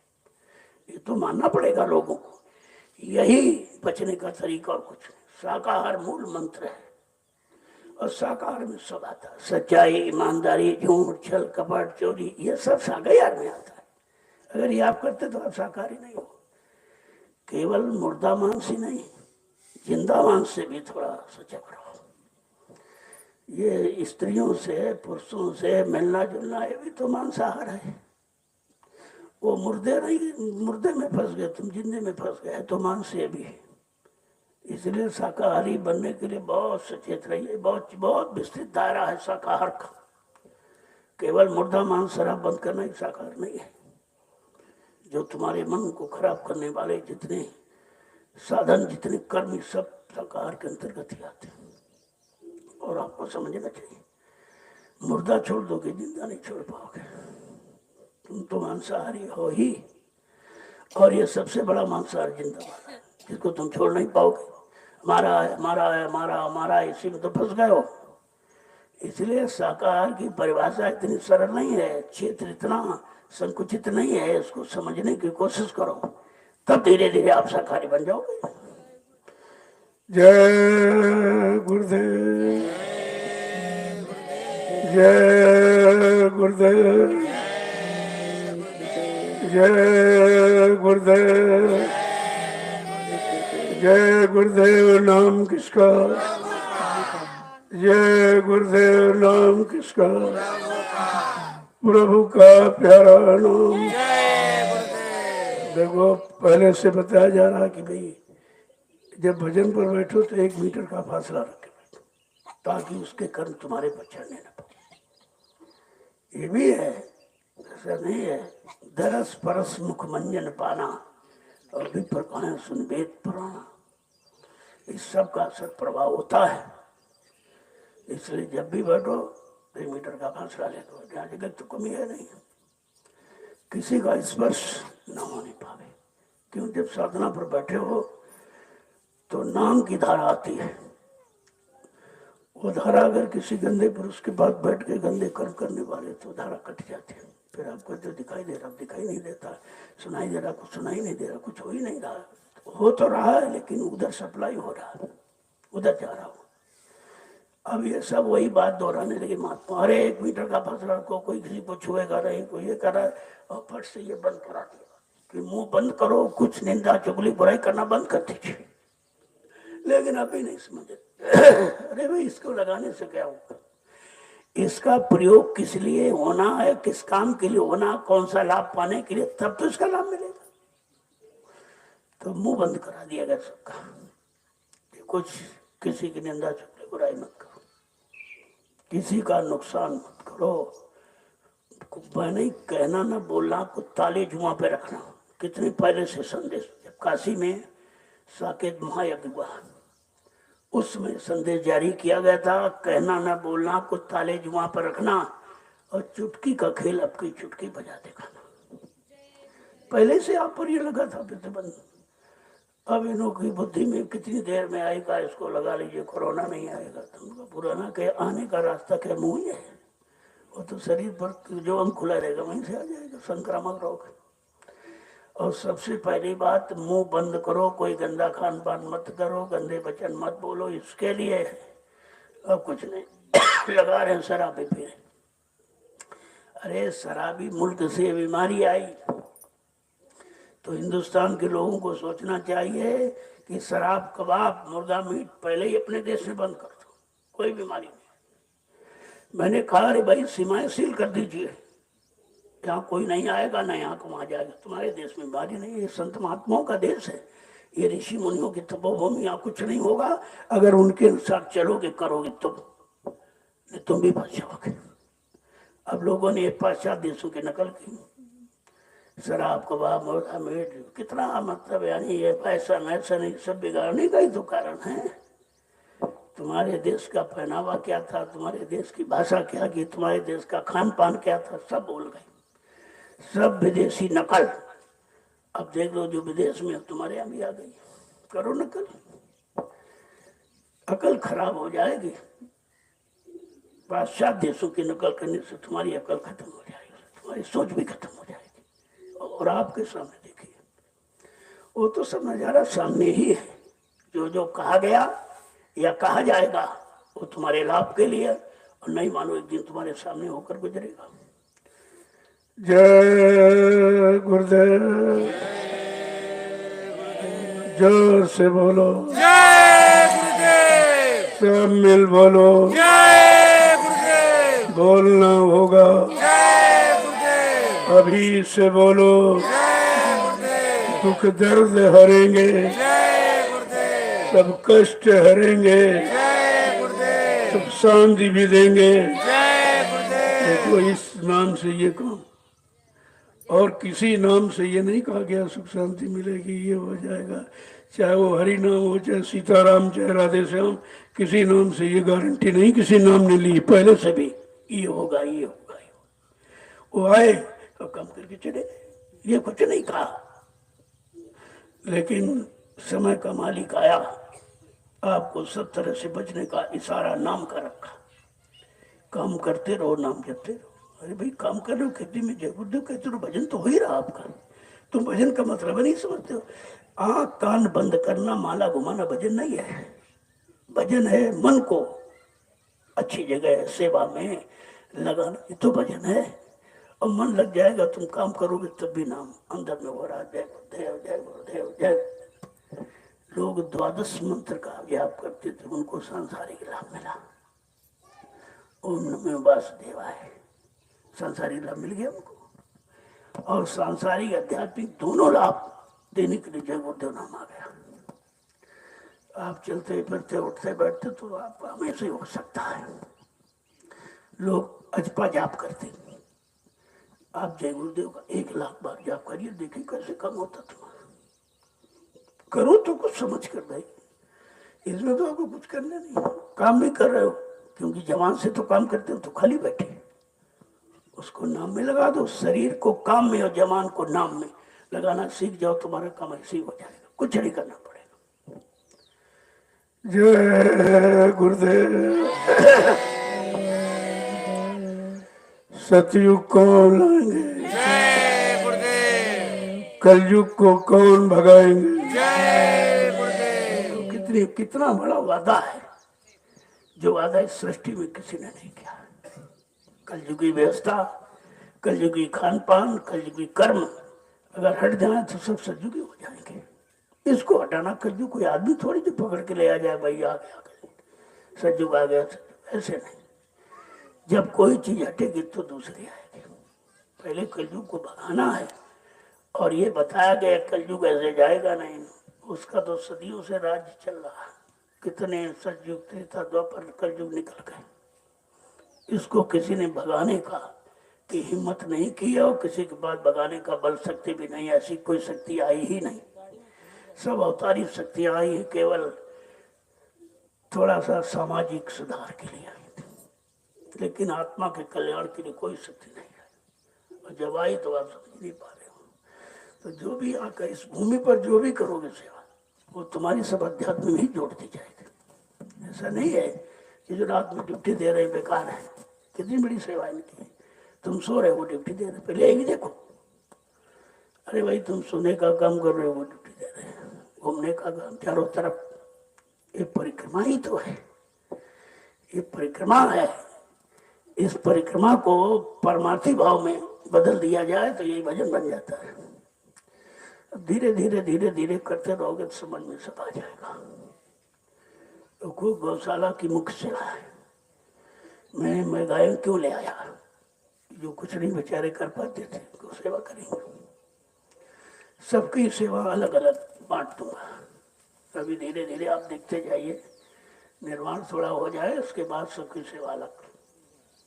ये तो मानना पड़ेगा लोगों को। यही बचने का तरीका और कुछ नहीं। शाकाहार मूल मंत्र है, और शाकाहार में सब आता है, सच्चाई, ईमानदारी, झूठ, छल, कपट, चोरी, ये सब शाकाहार में आता है। अगर ये आप करते तो आप शाकाहारी नहीं हो। केवल मुर्दा मांस ही नहीं, जिंदा मांस से भी थोड़ा सजग रहो। ये स्त्रियों से पुरुषों से मिलना जुलना, ये भी तो मांसाहार है। वो मुर्दे नहीं, मुर्दे में फंस गए, तुम जिंदे में फंस गए, तो मांस ये भी है। इसलिए शाकाहारी बनने के लिए बहुत सचेत रहिए। बहुत बहुत विस्तृत दायरा है शाकाहार का। केवल मुर्दा मांस शराब बंद करना ही शाकाहार नहीं है। जो तुम्हारे मन को खराब करने वाले जितने साधन, जितने कर्म, सब शाकाहार के अंतर्गत ही आते हैं, और आपको समझना चाहिए। मुर्दा छोड़ दोगे, जिंदा नहीं छोड़ पाओगे। तुम तो मांसाहारी हो ही, और ये सबसे बड़ा मांसाहार जिंदा वाला है, जिसको तुम छोड़ नहीं पाओगे। हमारा है, हमारा है, हमारा हमारा, इसी में तो फंस गए हो। इसलिए शाकाहार की परिभाषा इतनी सरल नहीं है, क्षेत्र इतना संकुचित नहीं है। इसको समझने की कोशिश करो, तब धीरे धीरे आप शाकाहारी बन जाओगे। जय गुरुदेव, जय गुरुदेव, जय गुरुदेव, जय गुरुदेव। नाम किसका? जय गुरुदेव। नाम किसका? प्रभु का प्यारा नाम। देखो पहले से बताया जा रहा कि भाई जब भजन पर बैठो तो 1 मीटर का फासला रख के बैठो, ताकि उसके कर्म तुम्हारे पर चढ़ने न पाए। ये भी है, ऐसा नहीं है। दरस परस मुख मंजन पाना, और भी प्रकाश सुन वेद पुराना, इस सब का असर प्रभाव होता है। इसलिए जब भी बैठो 1 मीटर का फासला ले दो, जहाँ जगह तो कमी है नहीं। किसी का स्पर्श न होने पावे। क्यों? जब साधना पर बैठे हो तो नाम की धारा आती है। वो धारा अगर किसी गंदे पुरुष के पास बैठ के गंदे कर्म करने वाले तो धारा कट जाती है। फिर आपको जो दिखाई दे रहा दिखाई नहीं देता, सुनाई दे रहा कुछ सुनाई नहीं दे रहा, कुछ हो ही नहीं रहा। हो तो रहा है लेकिन उधर सप्लाई हो रहा है, उधर जा रहा हो। अब ये सब वही बात दोहराने लगे महात्मा। अरे 1 मीटर का फासला रखो, कोई किसी को छुएगा नहीं, कोई ये कर रहा है, और फट से ये बंद करा दिया कि मुंह बंद करो, कुछ निंदा चुगली बुराई करना बंद कर दीजिए। लेकिन अभी नहीं समझे। अरे भाई इसको लगाने से क्या होगा? इसका प्रयोग किस लिए होना है, किस काम के लिए होना, कौन सा लाभ पाने के लिए, तब तो इसका लाभ मिलेगा। तो मुंह बंद करा दिया गया सबका। कुछ किसी की निंदा चुगली बुराई मत करो, किसी का नुकसान मत करो। नहीं कहना ना बोलना को ताले जुआ पे रखना। कितने पहले से संदेश, जब काशी में साकेत महायज्ञ हुआ उसमें संदेश जारी किया गया था, कहना ना बोलना को ताले जुआ पर रखना और चुटकी का खेल आपकी चुटकी बजा देगा। पहले से आप पर ये लगा था प्रतिबंध। अब इन्हों की बुद्धि में कितनी देर में आएगा, इसको लगा लीजिए, कोरोना नहीं आएगा। तो उनका पुराना के आने का रास्ता क्या मुंह ही है? वो तो शरीर पर जो अंग खुला रहेगा वहीं से आ जाएगा संक्रामक रोग। और सबसे पहली बात, मुंह बंद करो, कोई गंदा खान पान मत करो, गंदे वचन मत बोलो, इसके लिए अब कुछ नहीं। लगा रहे शराबी पी रहे। अरे शराबी मुल्क से बीमारी आई तो हिंदुस्तान के लोगों को सोचना चाहिए कि शराब कबाब मुर्गा मीट पहले ही अपने देश में बंद कर दो, कोई बीमारी नहीं। मैंने कहा अरे भाई सीमाएं सील कर दीजिए, यहाँ कोई नहीं आएगा ना यहाँ को वहाँ जाएगा। तुम्हारे देश में बीमारी नहीं है, ये संत महात्माओं का देश है, ये ऋषि मुनियों की तपोभूमि, यहाँ कुछ नहीं होगा। अगर उनके अनुसार चलोगे करोगे तुम भी फंस जाओगे। अब लोगों ने पाश्चात्य देशों की नकल की, शराब कबाब मुर्गा मीट, कितना मतलब यानी ये पैसा मैसा नहीं, सब बिगाड़ने का ही तो कारण है। तुम्हारे देश का पहनावा क्या था, तुम्हारे देश की भाषा क्या की, तुम्हारे देश का खान पान क्या था, सब भूल गए, सब विदेशी नकल। अब देख लो जो विदेश में तुम्हारे यहाँ भी आ गई, करो नकल, अकल खराब हो जाएगी। पाश्चात्य देशों की नकल करने से तुम्हारी अकल खत्म हो जाएगी, तुम्हारी सोच भी खत्म हो जाएगी। और आपके सामने देखिए, वो तो सब नजारा सामने ही है। जो जो कहा गया या कहा जाएगा वो तुम्हारे लाभ के लिए, और नहीं मानो एक दिन तुम्हारे सामने होकर गुजरेगा। जय गुरुदेव, जोर से बोलो जय गुरुदेव, सब मिल बोलो जय गुरुदेव, बोलना होगा जय गुरुदेव, अभी से बोलो, जय गुरुदेव, दुख दर्द हरेंगे, जय गुरुदेव, सब कष्ट हरेंगे, जय गुरुदेव, सब शांति भी देंगे। जय गुरुदेव। देखो इस नाम से ये काम, और किसी नाम से ये नहीं कहा गया सुख शांति मिलेगी, ये हो जाएगा। चाहे वो हरि नाम हो, चाहे सीताराम, चाहे राधे श्याम, किसी नाम से ये गारंटी नहीं किसी नाम ने ली पहले से भी, ये होगा ये होगा ये होगा। वो आए और काम करके चले, ये कुछ नहीं कहा। लेकिन समय का मालिक आया, आपको सब तरह से बचने का इशारा नाम का रखा। काम करते रहो, नाम जपते रहो। अरे भाई काम कर रहे हो, खेती में जय गुरुदेव कहते रहो, भजन तो हो ही रहा आपका। तुम भजन का मतलब नहीं समझते हो। आँख कान बंद करना, माला घुमाना भजन नहीं है। भजन है मन को अच्छी जगह सेवा में लगाना, ये तो भजन है। और मन लग जाएगा, तुम काम करोगे तब भी नाम अंदर में हो रहा, जय गुरुदेव जय गुरुदेव जय। लोग 12 मंत्र का जाप करते थे, उनको सांसारिक लाभ मिला। ओम नमो वासुदेवाय, सांसारिक लाभ मिल गया उनको। और सांसारिक आध्यात्मिक दोनों लाभ देने के लिए जय गुरुदेव नाम आ गया। आप चलते फिरते उठते बैठते तो आपका हमेशा ही हो सकता है। लोग अजपा जाप करते, आप जय गुरुदेव का 1,00,000 बार जाप करिए, देखिए कैसे कम होता तुम्हारा। करो तो कुछ समझ कर भाई, इसमें तो आपको कुछ करना नहीं, काम भी कर रहे हो। क्योंकि जवान से तो काम करते हो तो खाली बैठे, उसको नाम में लगा दो। शरीर को काम में और जमान को नाम में लगाना सीख जाओ, तुम्हारा काम ऐसे ही हो जाएगा, कुछ नहीं करना पड़ेगा। जय गुरुदेव। सतयुग कौन लाएंगे, जय गुरुदेव। कलयुग को कौन भगाएंगे। जय गुरुदेव। कितनी कितना बड़ा वादा है, जो वादा इस सृष्टि में किसी ने नहीं किया। कलयुगी व्यवस्था, कलयुगी खान पान, कलयुगी कर्म अगर हट जाए तो सब सतयुगी हो जाएंगे। इसको हटाना कलयुग कोई आदमी थोड़ी जो पकड़ के ले आ जाए, भाई आ गया सतयुग आ गया, ऐसे नहीं। जब कोई चीज हटेगी तो दूसरी आएगी। पहले कलयुग को भगाना है, और ये बताया गया कलयुग ऐसे जाएगा नहीं, उसका तो सदियों से राज्य चल रहा है। कितने सतयुग, त्रेता, द्वापर, कलयुग निकल गए। इसको किसी ने भगाने का की हिम्मत नहीं की है, और किसी के पास भगाने का बल शक्ति भी नहीं। ऐसी कोई शक्ति आई ही नहीं। सब अवतारी शक्तियां आई है, केवल थोड़ा सा सामाजिक सुधार के लिए आई थी, लेकिन आत्मा के कल्याण के लिए कोई शक्ति नहीं है। और जब आई तो आप समझ नहीं पा रहे हो। तो जो भी आकर इस भूमि पर जो भी करोगे सेवा, वो तुम्हारी सब अध्यात्म में ही जोड़ती जाएगी। ऐसा नहीं है कि जो रात में ड्यूटी दे रहे बेकार है। कितनी बड़ी सेवा इनकी है। तुम सो रहे हो, ड्यूटी दे रहे, पहले यही देखो। अरे भाई तुम सोने का काम कर रहे हो, वो ड्यूटी दे रहे हैं। घूमने का काम, चारों तरफ ये परिक्रमा ही तो है, ये परिक्रमा है। इस परिक्रमा को परमार्थी भाव में बदल दिया जाए तो यही भजन बन जाता है। धीरे धीरे धीरे धीरे करते रहोगे तो समझ में सब आ जाएगा। तो खूब गौशाला की मुख्य सेवा है। मैं गाय क्यों ले आया, जो कुछ नहीं बेचारे कर पाते थे, गौ सेवा करेंगे। सबकी सेवा अलग अलग बांट दूंगा। अभी धीरे धीरे आप देखते जाइए, निर्माण थोड़ा हो जाए, उसके बाद सबकी सेवा अलग।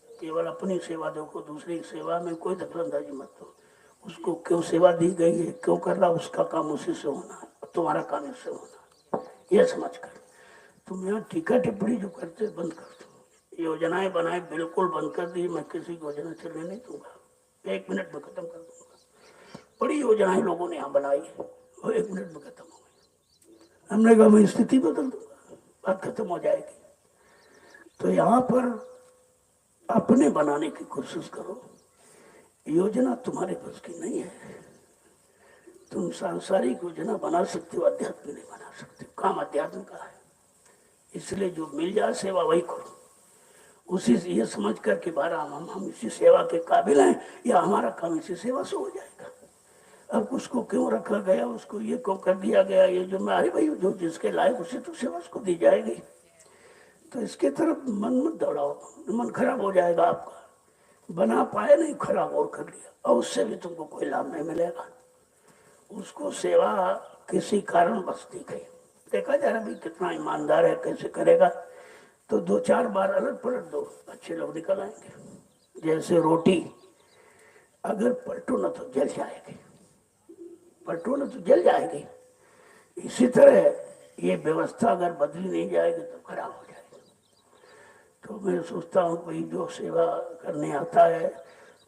केवल अपनी सेवा देखो, दूसरी सेवा में कोई दखलंदाजी मत दो। उसको क्यों सेवा दी गई है, क्यों कर रहा, उसका काम उसी से होना है, तुम्हारा काम इससे होना है। यह समझ कर तुम यहाँ टीका टिप्पणी जो करते बंद कर दो। योजनाएं बनाए बिल्कुल बंद कर दी। मैं किसी की योजना चलने नहीं दूंगा, 1 मिनट में खत्म कर दूंगा। बड़ी योजनाएं लोगों ने यहाँ बनाई है, वो 1 मिनट में खत्म हो गई। हमने कहा मैं स्थिति बदल दूंगा, बात खत्म हो जाएगी। तो यहाँ पर अपने बनाने की कोशिश करो। योजना तुम्हारे बस की नहीं है। तुम सांसारिक योजना बना सकते हो, अध्यात्म नहीं बना सकते। काम अध्यात्म का है, इसलिए जो मिल जाए सेवा वही करो। उसी से ये समझ कर के बारा हम इसी सेवा के काबिल हैं, या हमारा काम इसी सेवा से हो जाएगा। अब उसको क्यों रखा गया, उसको ये क्यों कर दिया गया, ये जो मैं, अरे भाई जो जिसके लायक उसे तो सेवा उसको दी जाएगी। तो इसके तरफ मन मत दौड़ाओ, मन खराब हो जाएगा आपका। बना पाए नहीं, खराब और कर लिया, और उससे भी तुमको कोई लाभ नहीं मिलेगा। उसको सेवा किसी कारण बस दी गई। देखा जा रहा भी कितना ईमानदार है, कैसे करेगा। तो 2-4 बार अलग पलट दो, अच्छे लोग निकल आएंगे। जैसे रोटी अगर पलटो न तो जल जाएगी, पलटो न तो जल जाएगी। इसी तरह ये व्यवस्था अगर बदली नहीं जाएगी तो खराब हो जाएगी। तो मैं सोचता हूँ भाई जो सेवा करने आता है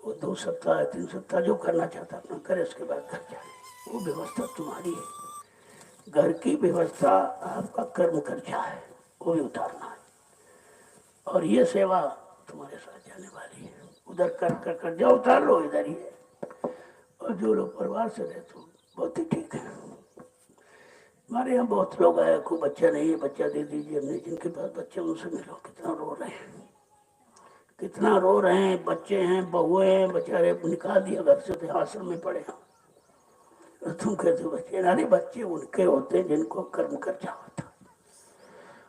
वो 2 सप्ताह 3 सप्ताह जो करना चाहता अपना करे, इसके बाद घर जाए। वो व्यवस्था तुम्हारी है। घर की व्यवस्था आपका कर्म खर्चा है, वो भी उतारना है। और ये सेवा तुम्हारे साथ जाने वाली है। उधर कर जाओ, उतार लो इधर ही है। और जो लोग परिवार से रहते हो बहुत ही ठीक है। हमारे यहाँ बहुत लोग आए, कोई बच्चा नहीं है, बच्चा दे दीजिए। हमने जिनके पास बच्चे उनसे मिलो, कितना रो रहे हैं, कितना रो रहे हैं। बच्चे हैं, बहुएं हैं, बेचारे निकाल दिया घर से, तो आश्रम में पड़े हैं। तो तुम कहते हो बच्चे, अरे बच्चे उनके होते हैं जिनको कर्म खर्चा होता,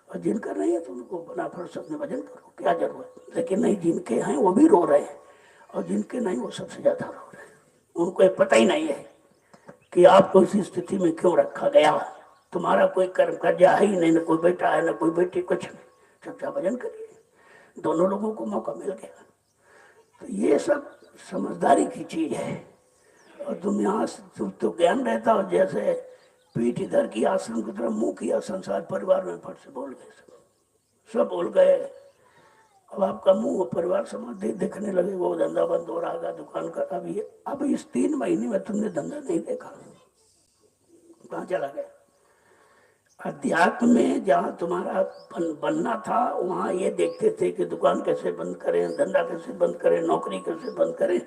और जिनका नहीं है तो उनको बना फुर्सत में भजन करो, क्या जरूरत। लेकिन नहीं, जिनके हैं वो भी रो रहे हैं, और जिनके नहीं वो सबसे ज्यादा रो रहे हैं। उनको पता ही नहीं है कि आपको इस स्थिति में क्यों रखा गया। तुम्हारा कोई कर्म कर्जा है ही नहीं, न कोई बेटा है न कोई बेटी, कुछ नहीं। चुपचाप भजन करिए, दोनों लोगों को मौका मिल गया। तो ये सब समझदारी की चीज है। और तुम यहाँ तो ज्ञान रहता हो, जैसे पीठ इधर की आश्रम की तरफ मुंह किया, संसार परिवार में फट से बोल गए, सब बोल गए। अब आपका मुंह और परिवार समाज दिखने लगे, वो धंधा बंद हो रहा है, दुकान का। अब इस 3 महीने में तुमने धंधा नहीं देखा, कहाँ चला गया? अध्यात्म में जहाँ तुम्हारा बनना था, वहां ये देखते थे कि दुकान कैसे बंद करें, धंधा कैसे बंद करें, नौकरी कैसे बंद करें।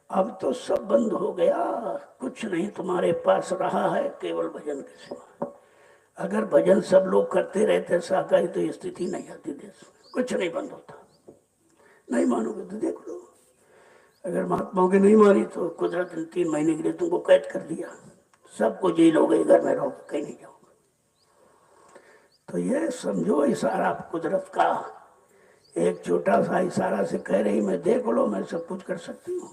अब तो सब बंद हो गया, कुछ नहीं तुम्हारे पास रहा है, केवल भजन के सिवा। अगर भजन सब लोग करते रहते साकाई, तो स्थिति नहीं आती देश में, कुछ नहीं बंद होता। नहीं मानोगे तो देख लो, अगर महात्माओं की नहीं मानी तो कुदरत ने 3 महीने के लिए तुमको कैद कर दिया, सबको जेल हो गई, घर में रहो, कहीं नहीं जाओगे। तो ये समझो इशारा कुदरत का, एक छोटा सा इशारा से कह रही मैं देख लो, मैं सब कुछ कर सकती हूँ,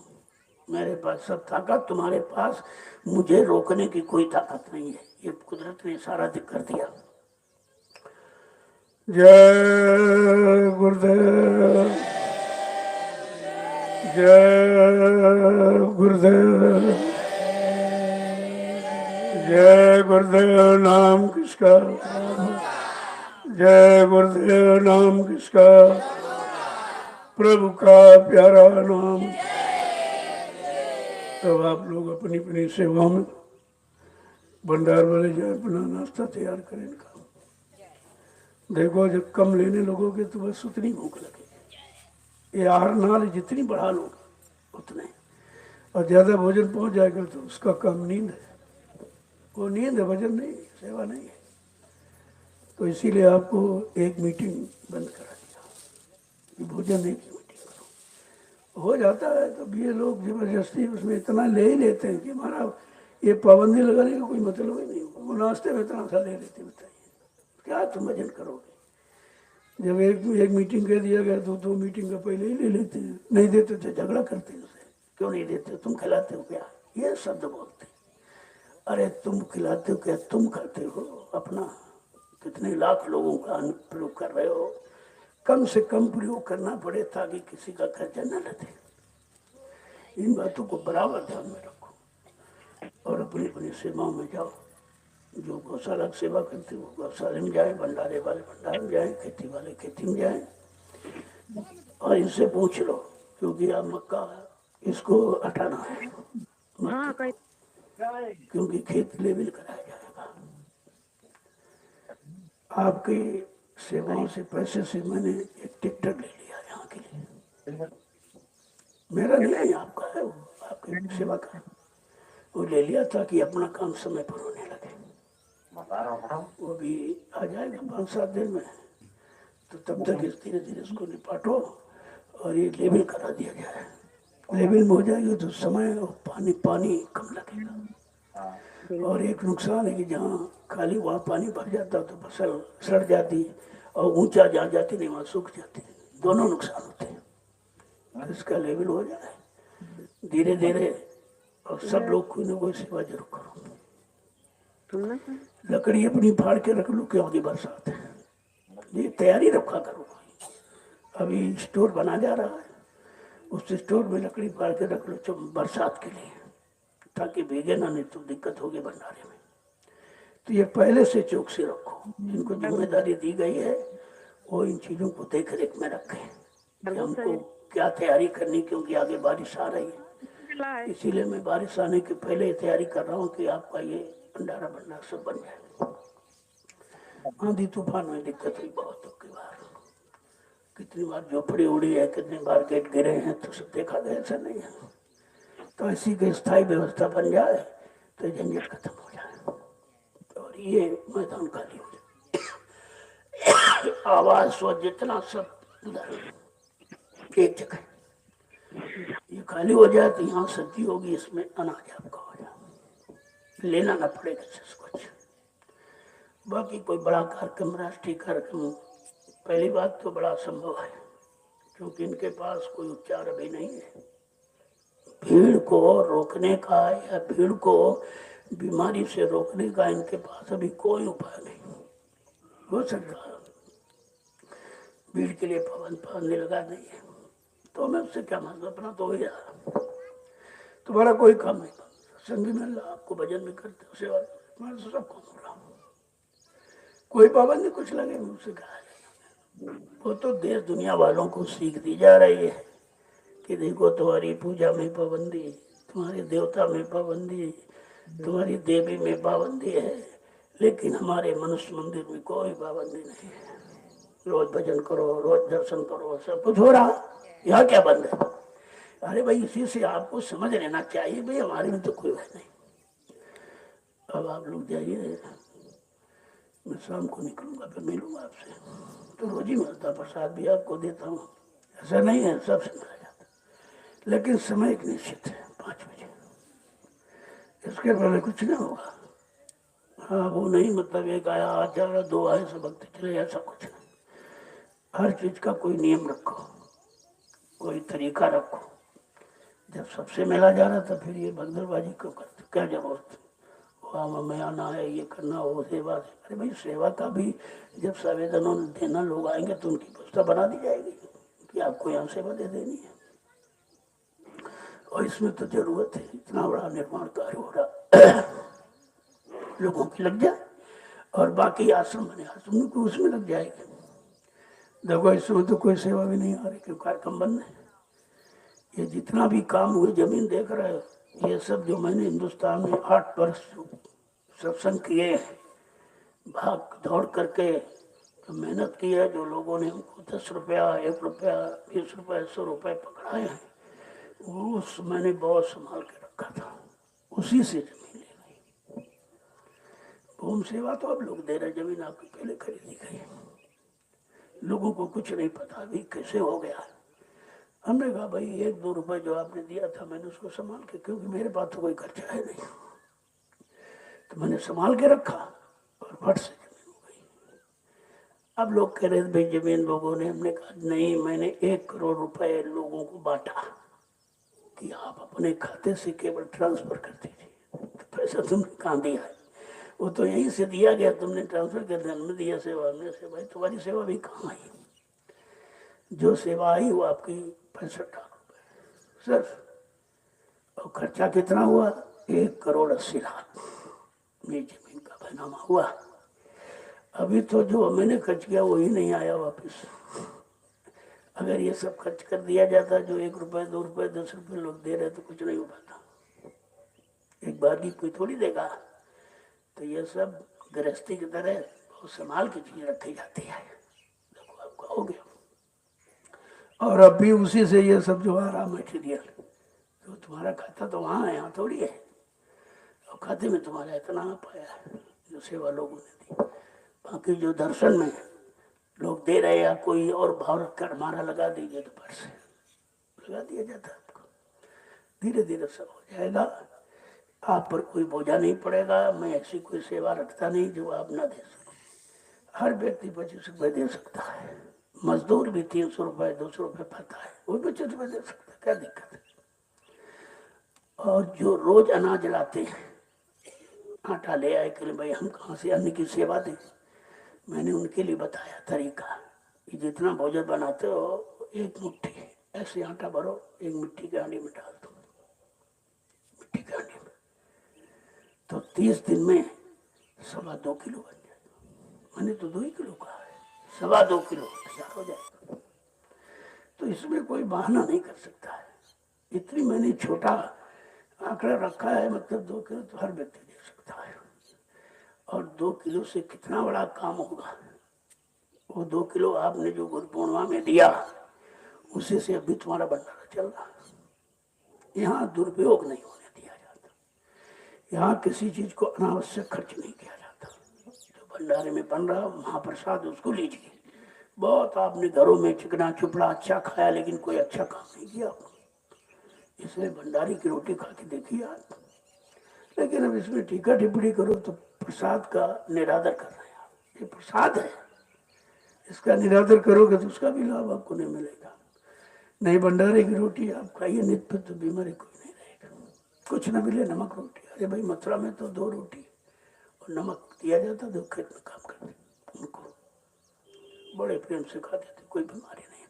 मेरे पास सब ताकत, तुम्हारे पास मुझे रोकने की कोई ताकत नहीं है। ये कुदरत ने इशारा कर दिया। जय गुरुदेव, जय गुरुदेव, जय गुरुदेव। नाम किसका? जय गुरुदेव। नाम किसका? प्रभु का प्यारा नाम। तब आप लोग अपनी अपनी सेवा में भंडार वाले जाए, अपना नाश्ता तैयार करें इनका। देखो जब कम लेने लगोगे तो बस उतनी भूख लगेगी, ये आहार नाल जितनी बढ़ा लोगे उतने, और ज्यादा भोजन पहुंच जाएगा तो उसका काम नींद है। वो नींद है, भजन नहीं, सेवा नहीं है। तो इसीलिए आपको एक मीटिंग बंद करा दिया कि भोजन एक ही मीटिंग करो। हो जाता है तो ये लोग जबरदस्ती उसमें इतना ले ही लेते हैं कि हमारा ये पाबंदी लगाने का कोई मतलब ही नहीं। वो नाश्ते में इतना सा ले लेते, बताइए क्या तुम भजन करोगे? जब एक मीटिंग कह दिया गया तो 2 मीटिंग का पहले ही ले लेते हैं, नहीं देते तो झगड़ा करते हैं उसे, क्यों नहीं देते, तुम खिलाते हो क्या, ये शब्द बोलते। अरे तुम खिलाते हो क्या, तुम खाते हो अपना, कितने लाख लोगों का अन्न प्रयोग कर रहे हो, कम से कम प्रयोग करना पड़े ताकि किसी का खर्चा न लगे। इन बातों को बराबर ध्यान में रखो और अपनी अपनी सेवाओं में जाओ। जो गौशाला की सेवा करते हो गौशाले में जाए, भंडारे वाले भंडारे में जाए, खेती वाले खेती में जाए, और इनसे पूछ लो, क्योंकि आप मक्का इसको हटाना है, क्योंकि खेत लेवल कराया जाएगा। आपकी सेवाओं से, पैसे से मैंने एक ट्रैक्टर ले लिया यहाँ के लिए, मेरा नहीं है, आपका है, वो आपकी सेवा का, वो ले लिया ताकि अपना काम समय पर होने लगे। वो भी आ जाएगा 5-7 दिन में, तो तब तक इस धीरे धीरे इसको निपाटो और ये लेवल करा दिया जाए। लेवल में हो जाएगी तो समय और पानी कम लगेगा। और एक नुकसान है कि जहाँ खाली वहाँ पानी भर जाता तो फसल सड़ जाती, और ऊंचा जहाँ जाती नहीं वहाँ सूख जाती, दोनों नुकसान होते हैं। इसका लेवल हो जाए धीरे धीरे, और सब लोग कोई ना कोई सेवा जरूर करो। लकड़ी अपनी फाड़ के रख लो, क्योंकि बरसात है, ये तैयारी रखा करो। अभी स्टोर बना जा रहा है, उस स्टोर में लकड़ी फाड़ के रख लो बरसात के लिए, ताकि भीगे ना, नहीं तो दिक्कत होगी भंडारे में। तो ये पहले से चौकसी रखो, इनको जिम्मेदारी दी गई है, वो इन चीजों को देख रेख में रखें कि हमको क्या तैयारी करनी, क्योंकि आगे बारिश आ रही है। इसीलिए मैं बारिश आने के पहले तैयारी कर रहा हूँ कि आपका ये भंडारा सब बन जाए। आंधी तूफान में दिक्कत हुई बहुत की बार, कितनी बार झोपड़ी उड़ी है, कितनी बार गेट गिरे हैं, तो सब देखा गया, ऐसा नहीं है। तो ऐसी की स्थायी व्यवस्था बन जाए तो झंझट खत्म हो जाए और ये मैदान खाली हो जाए। आवाज स्व जितना सब उधर एक जगह, ये खाली हो जाए तो यहाँ सब्जी होगी, इसमें अनाज आपका हो जाए, लेना ना पड़ेगा कुछ। बाकी कोई बड़ा कार्यक्रम, राष्ट्रीय कार्यक्रम, पहली बात तो बड़ा संभव है, क्योंकि इनके पास कोई उपचार अभी नहीं है। भीड़ को रोकने का या भीड़ को बीमारी से रोकने का इनके पास अभी कोई उपाय नहीं हो सकता। भीड़ के लिए पाबंदी लगा नहीं है, तो मैं उससे क्या मतलब, अपना तो हो ही रहा, तुम्हारा कोई काम नहीं। संगी मिल रहा, आपको भजन भी करते हो, सेवा मैं तो सब काम हो रहा हूँ, कोई पाबंदी कुछ लगे मुझसे कहा वो तो देश दुनिया वालों को सीख दी जा रही है कि देखो तुम्हारी पूजा में पाबंदी, तुम्हारे देवता में पाबंदी, तुम्हारी देवी में पाबंदी है, लेकिन हमारे मनुष्य मंदिर में कोई पाबंदी नहीं है। रोज भजन करो, रोज दर्शन करो, सब कुछ हो रहा, यहाँ क्या बंद है? अरे भाई इसी से आपको समझ लेना चाहिए भाई हमारे में तो कोई है नहीं। अब आप लोग जाइए, मैं शाम को निकलूंगा, फिर मिलूंगा आपसे। तो रोज ही मिलता, प्रसाद भी आपको देता हूँ, ऐसा नहीं है सबसे मिला जाता, लेकिन समय एक निश्चित है 5 बजे, इसके पहले कुछ नहीं होगा। हाँ वो नहीं मतलब एक आया आज जा रहा, 2 आए सब भक्त चले, ऐसा कुछ नहीं। हर चीज का कोई नियम रखो, कोई तरीका रखो। जब सबसे मिला जा रहा था फिर ये बंदरबाजी क्यों करते, क्या जरूरत? वहाँ में आना है, ये करना, वो सेवा से। अरे भाई सेवा का भी जब संवेदनों देना लोग आएंगे तो उनकी व्यवस्था बना दी जाएगी कि आपको यहाँ सेवा दे देनी है। और इसमें तो जरूरत है, इतना बड़ा निर्माण कार्य हो रहा, लोगों की लग जाए, और बाकी आश्रम बने, आश्रम को उसमें लग जाएगी। देखो इसमें तो कोई सेवा भी नहीं आ रही, क्यों कार्यक्रम बंद है। ये जितना भी काम हुए जमीन देख रहे हो, ये सब जो मैंने हिंदुस्तान में 8 वर्ष सत्संग किए, भाग दौड़ करके जो मेहनत की है, जो लोगों ने हमको 10 रुपया, 1 रुपया, 20 रुपया, 100 रुपये पकड़ाए हैं, वो मैंने बहुत संभाल के रखा था, उसी से जमीन ले गई। भूमि सेवा तो अब लोग दे रहे, जमीन आपकी पहले खरीदी गई, लोगों को कुछ नहीं पता अभी कैसे हो गया है। हमने कहा भाई 1-2 रुपए जो आपने दिया था मैंने उसको संभाल के, क्योंकि मेरे पास तो कोई खर्चा है नहीं, तो मैंने संभाल के रखा और फट से जमीन हो गई। अब लोग कह रहे थे भाई जमीन लोगों ने, हमने कहा नहीं, मैंने 1 करोड़ रुपए लोगों को बांटा कि आप अपने खाते से केवल ट्रांसफर कर दीजिए। तो पैसा तुमने कहाँ दिया है? वो तो यहीं से दिया गया, तुमने ट्रांसफर कर दिया, हमने दिया सेवा, हमने सेवा। तुम्हारी सेवा भी कहाँ आई? जो सेवा आई वो आपकी 65 लाख रुपए सिर्फ, और खर्चा कितना हुआ? 1,80,00,000 मेरी जमीन का बैनामा हुआ। अभी तो जो मैंने खर्च किया वही नहीं आया वापस। अगर ये सब खर्च कर दिया जाता, जो 1 रुपए, 2 रुपए, 10 रुपए लोग दे रहे, तो कुछ नहीं हो पाता। एक बार की कोई थोड़ी देगा, तो ये सब गृहस्थी की तरह बहुत संभाल की चीज रखी जाती है। देखो आपका हो गया, और अब भी उसी से ये सब जो आ रहा मटेरियल, तो तुम्हारा खाता तो वहाँ है, यहाँ थोड़ी है। और खाते में तुम्हारा इतना आ पाया है जो सेवा लोगों ने दी। बाकी जो दर्शन में लोग दे रहे, या कोई और भाव रखकर हमारा लगा दीजिए, तो पर से लगा दिया जाता है आपको। धीरे धीरे सब हो जाएगा, आप पर कोई बोझा नहीं पड़ेगा। मैं ऐसी कोई सेवा रखता नहीं जो आप ना दे सको। हर व्यक्ति 25 रुपये दे सकता है, मजदूर भी 300 रुपये, 200 रुपये पाता है, वो 25 रुपये दे सकता है, क्या दिक्कत है? और जो रोज अनाज लाते हैं, आटा ले आए कि भाई हम कहाँ से अन्न की सेवा दें, मैंने उनके लिए बताया तरीका कि जितना भोजन बनाते हो 1 मुट्ठी ऐसे आटा भरो, 1 मिट्टी के हांडी में डाल दो, मिट्टी के हांडी में, तो 30 दिन में 2.25 किलो बन जाएगा। मैंने तो 2 ही किलो कहा है, 2.25 किलो तैयार हो जाएगा। तो इसमें कोई बहाना नहीं कर सकता है। इतनी मैंने छोटा आंकड़ा रखा है, मतलब 2 किलो तो हर व्यक्ति दे सकता है। और 2 किलो से कितना बड़ा काम होगा। वो 2 किलो आपने जो गुरु पूर्णिमा में दिया, उसी से अभी तुम्हारा भंडारा चल रहा है। यहाँ दुरुपयोग नहीं होने दिया जाता, यहाँ किसी चीज को अनावश्यक खर्च नहीं किया जाता। जो भंडारे में बन रहा महाप्रसाद, उसको लीजिए। बहुत आपने घरों में चिकना चुपड़ा अच्छा खाया, लेकिन कोई अच्छा काम नहीं किया आपने। इसलिए भंडारी की रोटी खा के देखिए आप। लेकिन अब इसमें टीका टिप्पणी करो तो प्रसाद का निरादर कर रहे हैं आप। ये प्रसाद है, इसका निरादर करोगे तो उसका भी लाभ आपको नहीं मिलेगा। नहीं भंडारे की रोटी आप खाइए नित्य, तो बीमारी कोई नहीं रहेगा। कुछ न मिले नमक रोटी, अरे भाई मथुरा में तो 2 रोटी और नमक दिया जाता, तो खेत में काम करते, उनको बड़े प्रेम से खाते थे, कोई बीमारी नहीं।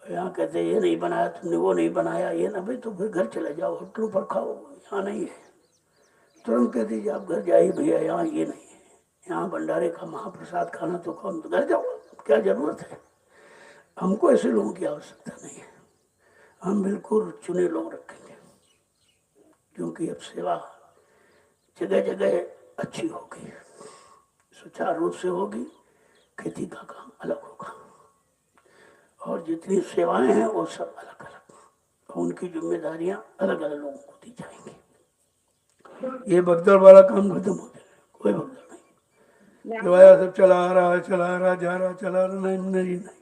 यहाँ कहते ये नहीं बनाया तुमने, वो नहीं बनाया, ये ना, भाई तो फिर घर चले जाओ, होटलों पर खाओ, यहाँ नहीं है। तुरंत कह दीजिए आप घर जाइए भैया, यहाँ ये नहीं है। यहाँ भंडारे का महाप्रसाद खाना तो खाओ, तो घर जाओ, क्या जरूरत है? हमको ऐसे लोगों की आवश्यकता नहीं है। हम बिल्कुल चुने लोग रखेंगे, क्योंकि अब सेवा जगह जगह अच्छी होगी, सुचारू रूप से होगी। खेती का काम अलग होगा, और जितनी सेवाएं हैं वो सब अलग अलग, उनकी जिम्मेदारियां अलग अलग लोगों को दी जाएंगी। ये भगदड़ वाला काम खत्म हो जाएगा, कोई भगदड़ नहीं। दिवाया सब चला आ रहा, चला आ रहा, जा रहा, चला रहा, नहीं नहीं नहीं।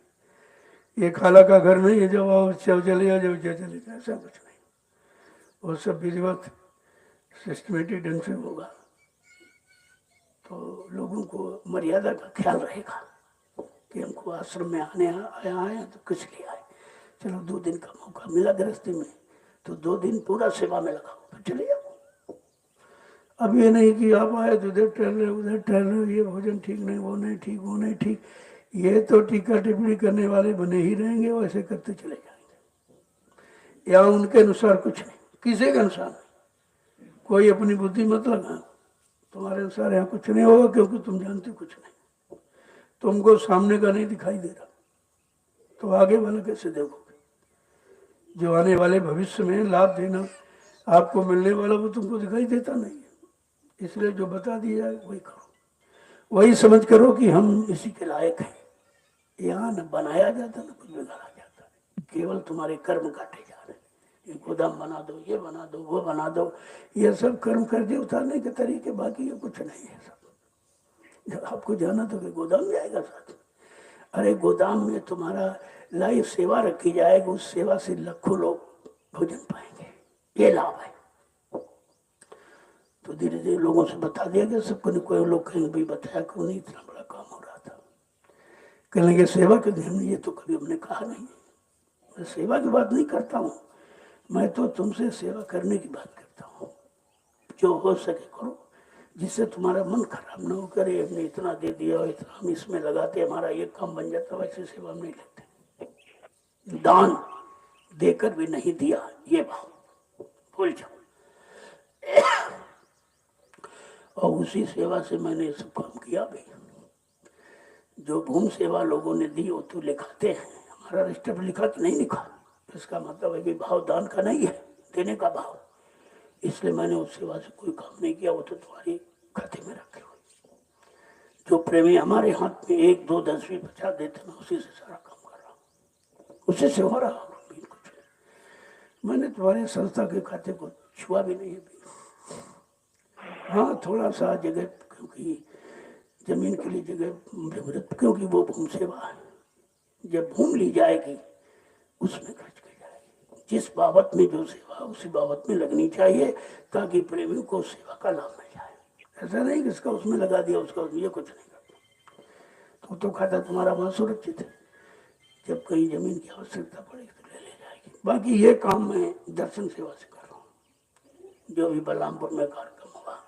ये खाला का घर नहीं है जब आओ चले जाओ, जब चले जाओ, ऐसा कुछ नहीं। वो सब विधिवत सिस्टमेटिक ढंग से होगा, तो लोगों को मर्यादा का ख्याल रहेगा कि हमको आश्रम में आने आए तो किस लिए आए। चलो 2 दिन का मौका मिला गृहस्थी में, तो 2 दिन पूरा सेवा में लगाओ, फिर चले जाओ। अब ये नहीं कि आप आए तो इधर टहल रहे, उधर टहल रहे, ये भोजन ठीक नहीं, वो नहीं ठीक, वो नहीं ठीक। ये तो टीका टिप्पणी करने वाले बने ही रहेंगे, वैसे करते चले जाएंगे। या उनके अनुसार कुछ नहीं, किसी के अनुसार नहीं। कोई अपनी बुद्धि मत लगाओ, तुम्हारे अनुसार यहाँ कुछ नहीं होगा, क्योंकि तुम जानते कुछ नहीं। तुमको सामने का नहीं दिखाई दे रहा, तो आगे वाला कैसे देखोगे? जो आने वाले भविष्य में लाभ देना आपको मिलने वाला, वो तुमको दिखाई देता नहीं है। इसलिए जो बता दिया जाए वही करो, वही समझ करो कि हम इसी के लायक हैं। यहाँ न बनाया जाता न कुछ बिगाड़ा जाता, केवल तुम्हारे कर्म काटे जा रहे। ये गोदाम बना दो, ये बना दो, वो बना दो, ये सब कर्म कर्जे उतारने के तरीके, बाकी ये कुछ नहीं है सब। जब आपको जाना तो फिर गोदाम जाएगा साथ। अरे गोदाम में तुम्हारा लाई सेवा रखी जाएगी, उस सेवा से लाखों लोग भोजन पाएंगे, ये लाभ है। तो धीरे धीरे लोगों से बता दिया गया सबको। नहीं कोई लोग कहेंगे भाई बताया क्यों नहीं, इतना बड़ा काम हो रहा था। कहेंगे सेवा के दिन ये तो कभी हमने कहा नहीं। मैं सेवा की बात नहीं करता हूँ, मैं तो तुमसे सेवा करने की बात करता हूँ। जो हो सके करो, जिससे तुम्हारा मन खराब ना हो। करे हमने इतना दे दिया, इतना हम इसमें लगाते हमारा ये काम बन जाता, वैसे सेवा हम नहीं लेते। दान देकर भी नहीं दिया, ये भाव भूल जाओ। और उसी सेवा से मैंने सब काम किया भी। जो भूमि सेवा लोगों ने दी वो तो लिखाते हैं, हमारा रजिस्टर पर लिखा कि नहीं लिखा, इसका मतलब है कि भाव दान का नहीं है, देने का भाव। इसलिए मैंने उस सेवा से कोई काम नहीं किया, वो तो तुम्हारी खाते में रखे हुए। जो प्रेमी हमारे हाथ में 1, 2, 10, 20, 50 देते ना, उसी से सारा काम कर रहा हूँ, उसी से हो रहा हूँ। कुछ मैंने तुम्हारे संस्था के खाते को छुआ भी नहीं है। हाँ थोड़ा सा जगह, क्योंकि जमीन के लिए जगह, क्योंकि वो भूमि सेवा है। जब भूमि ली जाएगी उसमें खर्च की जाएगी। जिस बाबत में जो सेवा उसी बाबत में लगनी चाहिए, ताकि प्रेमियों को सेवा का लाभ मिल जाए। ऐसा नहीं कि इसका उसमें लगा दिया, उसका ये कुछ नहीं करता। तो खाता तुम्हारा वहाँ सुरक्षित है, जब कहीं जमीन की आवश्यकता पड़ेगी तो ले जाएगी। बाकी ये काम मैं दर्शन सेवा से कर रहा हूँ। जो भी बलरामपुर में कार्यक्रम होगा,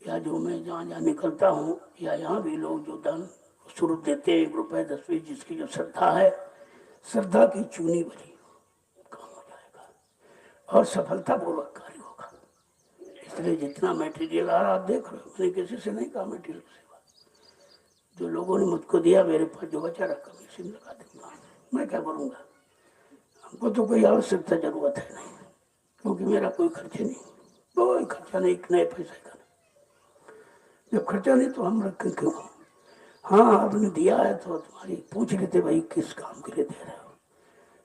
या जो मैं जहाँ जहाँ निकलता हूँ, या यहाँ भी लोग जो दान स्वरूप देते हैं, 1 रुपये 10 पैसे, जिसकी जो श्रद्धा है, श्रद्धा की चुनी भरी काम हो जाएगा और सफलतापूर्वक कार्य होगा। इसलिए जितना मटेरियल आ रहा आप देख रहे हो, मैंने किसी से नहीं कहा मटेरियल सेवा। जो लोगों ने मुझको दिया, मेरे पास जो बचा रखा मैं इसी में लगा दूंगा। मैं क्या करूँगा, हमको तो कोई आवश्यकता जरूरत है नहीं, क्योंकि मेरा कोई खर्चे नहीं, कोई खर्चा नहीं, एक नए पैसे का। जब खर्चा नहीं तो हम रखें क्यों? हाँ आपने दिया है तो तुम्हारी पूछ लेते भाई किस काम के लिए दे रहे हो,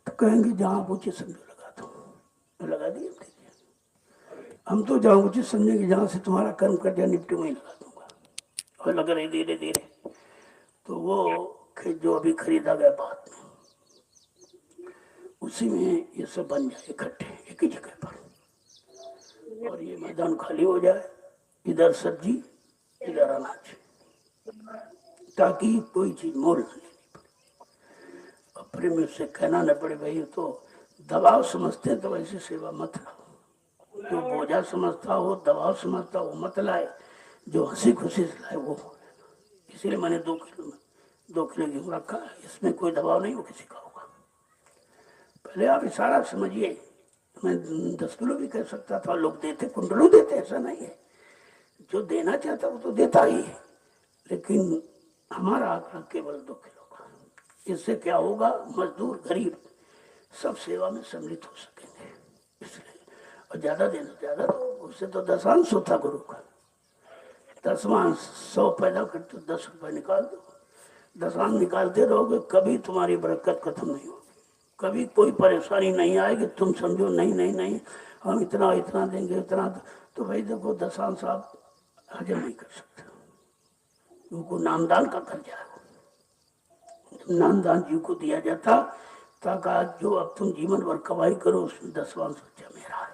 तो कहेंगे जहाँ उचित समझो लगा दो, तो लगा दिए। हम तो जहाँ उचित समझेंगे, जहाँ से तुम्हारा कर्म कर्जा निपटे वहीं लगा दूंगा। और लग रही धीरे धीरे तो वो जो अभी खरीदा गया बाद में, उसी में ये सब बन जाए इकट्ठे एक ही जगह पर, और ये मैदान खाली हो जाए, इधर सब्जी इधर अनाज, ताकि कोई चीज मोल न लेनी पड़े। और प्रेम से कहना न पड़े भाई तो दबाव समझते हैं, तो वैसे सेवा मत लाओ। जो बोझा समझता हो, दबाव समझता हो, मत लाए। जो हंसी खुशी से लाए वो। इसीलिए मैंने 2 किलो गेहूँ रखा है, इसमें कोई दबाव नहीं हो किसी का होगा। पहले आप इशारा समझिए, मैं 10 किलो भी कह सकता था, लोग देते, कुंडलों देते, ऐसा नहीं है। जो देना चाहता वो तो देता ही है, लेकिन हमारा आंकड़ा केवल 2 किलो का। इससे क्या होगा, मजदूर गरीब सब सेवा में सम्मिलित हो सकेंगे। इसलिए और ज्यादा देना, ज्यादा तो उससे तो दशांश होता गुरु का। दसवां 100 पैदा कर तो 10 रुपए निकाल दो, दशांश निकालते रहोगे, कभी तुम्हारी बरकत खत्म नहीं होगी, कभी कोई परेशानी नहीं आएगी। तुम समझो नहीं नहीं नहीं हम इतना इतना देंगे इतना, तो भाई देखो दशांश आप हजम नहीं कर सकते, उनको नामदान का कर्जा है। नामदान जी को दिया जाता ताकि आज जो अब तुम जीवन भर कमाई करो उसमें दसवांश बच्चा मेरा है।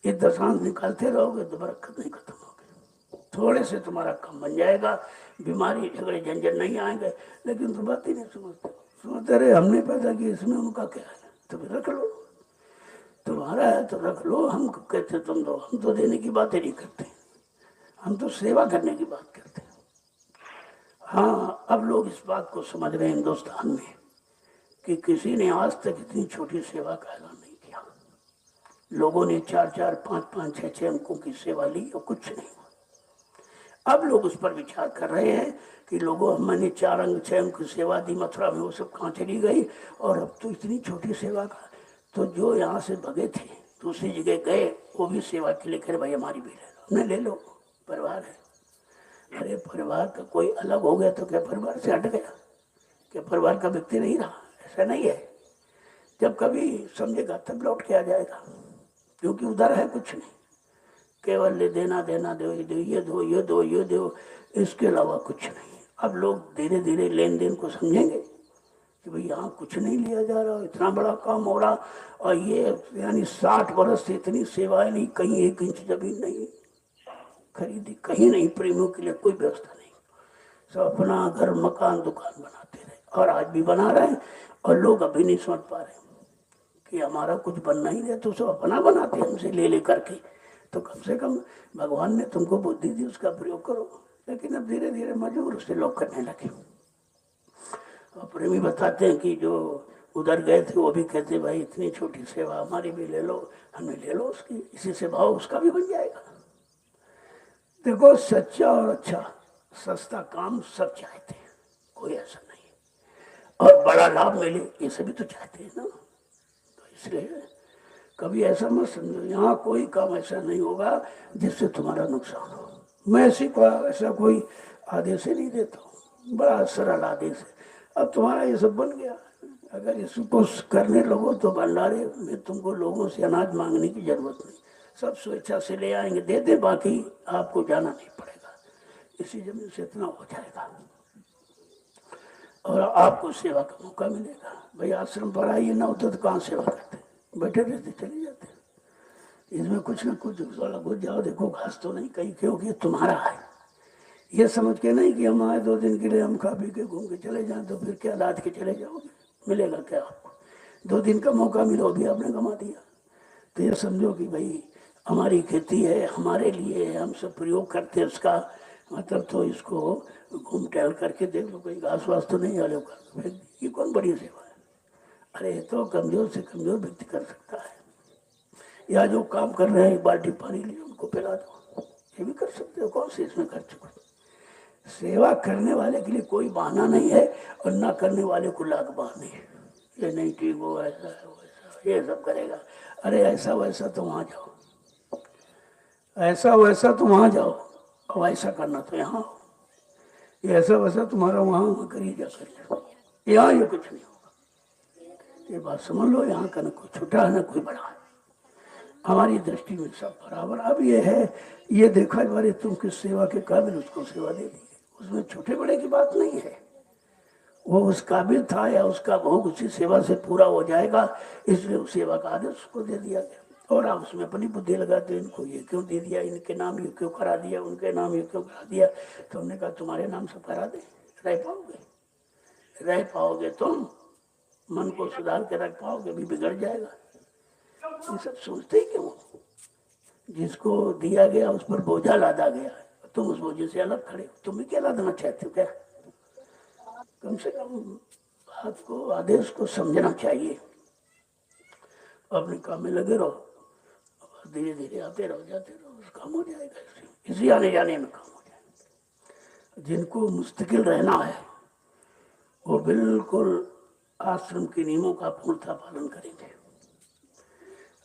ये दशांश निकालते रहोगे तो बरकत नहीं खत्म होगी, थोड़े से तुम्हारा कम बन जाएगा, बीमारी झगड़े झंझट नहीं आएंगे। लेकिन तुम बात ही नहीं समझते, समझते रहे हमने पैदा किया, इसमें उनका क्या है, तुम रख लो, तुम्हारा है तो रख लो। हम कहते तुम दो, हम तो देने की बातें नहीं करते, हम तो सेवा करने की बात करते हैं। हाँ, अब लोग इस बात को समझ रहे हैं हिंदुस्तान में कि किसी ने आज तक इतनी छोटी सेवा का ऐलान नहीं किया। लोगों ने 4-4, 5-5, 6-6 अंकों की सेवा ली और कुछ नहीं हुआ। अब लोग उस पर विचार कर रहे हैं कि लोगों मैंने 4 अंक 6 अंक की सेवा दी मथुरा में, वो सब कहाँ चली गई, और अब तो इतनी छोटी सेवा का। तो जो यहाँ से भगे थे दूसरी जगह गए, वो भी सेवा के लिए कह भाई हमारी भी ले लो, हमने ले लो, परिवार है। अरे परिवार का कोई अलग हो गया तो क्या परिवार से हट गया, क्या परिवार का व्यक्ति नहीं रहा? ऐसा नहीं है, जब कभी समझेगा तब लौट के आ जाएगा, क्योंकि उधर है कुछ नहीं, केवल ले देना देना दो, ये दो ये दो ये दो ये दो, इसके अलावा कुछ नहीं। अब लोग धीरे धीरे लेन देन को समझेंगे कि भाई यहाँ कुछ नहीं लिया जा रहा, इतना बड़ा काम हो रहा, और ये यानी 60 वर्ष से इतनी सेवाएं नहीं, कहीं 1 इंच जमीन नहीं खरीदी, कहीं नहीं, प्रेमियों के लिए कोई व्यवस्था नहीं, सब अपना घर मकान दुकान बनाते रहे, और आज भी बना रहे हैं। और लोग अभी नहीं समझ पा रहे कि हमारा कुछ बनना ही है, तो सब अपना बनाते हैं हमसे ले ले करके। तो कम से कम भगवान ने तुमको बुद्धि दी, उसका प्रयोग करो। लेकिन अब धीरे धीरे मजबूर से लोग करने लगे। और प्रेमी बताते हैं कि जो उधर गए थे वो भी कहते भाई इतनी छोटी सेवा हमारी भी ले लो, हमें ले लो उसकी, इसी से भाव उसका भी बन जाएगा। देखो सच्चा और अच्छा सस्ता काम सब चाहते हैं, कोई ऐसा नहीं, और बड़ा लाभ मिले ये सभी तो चाहते हैं ना। तो इसलिए कभी ऐसा मत समझो, यहाँ कोई काम ऐसा नहीं होगा जिससे तुम्हारा नुकसान हो। मैं ऐसा कोई आदेश ही नहीं देता हूँ, बड़ा सरल आदेश है। अब तुम्हारा ये सब बन गया, अगर इसको करने लगो तो भंडारे में तुमको लोगों से अनाज मांगने की जरूरत नहीं, सब स्वेच्छा से ले आएंगे, दे दे, बाकी आपको जाना नहीं पड़ेगा, इसी जमीन से इतना हो जाएगा और आपको सेवा का मौका मिलेगा। भाई आश्रम पर आइए ना होता तो कहाँ सेवा करते, बैठे रहते चले जाते। इसमें कुछ ना कुछ घुस जाओ, देखो घास तो नहीं कहीं, क्योंकि तुम्हारा है, ये समझ के नहीं कि हम आए 2 दिन के लिए, हम खा पी के घूम के चले जाएं, तो फिर क्या लाद के चले जाओगे, मिलेगा क्या आपको? 2 दिन का मौका मिला भी आपने गंवा दिया। तो ये समझो कि भाई हमारी खेती है, हमारे लिए, हम सब प्रयोग करते हैं उसका, मतलब तो इसको घूम टहल करके देख लो कहीं घास वास तो नहीं आलो कर, फिर ये कौन बड़ी सेवा है? अरे तो कमजोर से कमजोर व्यक्ति कर सकता है, या जो काम कर रहे हैं 1 बाल्टी पानी लिए उनको पिला दो, ये भी कर सकते हो, कौन से इसमें खर्च करो। सेवा करने वाले के लिए कोई बहाना नहीं है, और ना करने वाले को लाख बहाने हैं, ये नहीं ठीक, वो ऐसा है वैसा, ये सब करेगा। अरे ऐसा वैसा तो वहां जाओ, ऐसा वैसा तो वहां जाओ, और ऐसा करना तो यहाँ हो, ये ऐसा वैसा तुम्हारा वहां करिए जा कर, यहाँ ये कुछ नहीं होगा। ये बात समझ लो, यहाँ का ना कोई छोटा है ना कोई बड़ा है, हमारी दृष्टि में सब बराबर। अब ये है, ये देखा बारे तुम किस सेवा के काबिल, उसको सेवा दे दी, उसमें छोटे बड़े की बात नहीं है, वो उस काबिल था या उसका भोग उसी सेवा से पूरा हो जाएगा, इसलिए उस सेवा का आदेश उसको दे दिया गया। और आप उसमें अपनी बुद्धि लगाते, इनको ये क्यों दे दिया, इनके नाम ये क्यों करा दिया, उनके नाम ये क्यों करा दिया। तो हमने कहा तुम्हारे नाम से करा दे, रह पाओगे तुम, मन को सुधार के रख पाओगे, भी बिगड़ जाएगा। ये सब सोचते ही क्यों? जिसको दिया गया उस पर बोझा लादा गया, तुम उस बोझे से अलग खड़े हो, तुम भी क्या लादना चाहते हो क्या? कम से कम बात को, आदेश को समझना चाहिए। अपने काम में लगे रहो, धीरे धीरे आते रहो, जाते रहो, काम हो जाएगा, इसी आने जाने में काम हो जाएगा। जिनको मुस्तकिल रहना है वो बिल्कुल आश्रम के नियमों का पूर्णतः पालन करेंगे।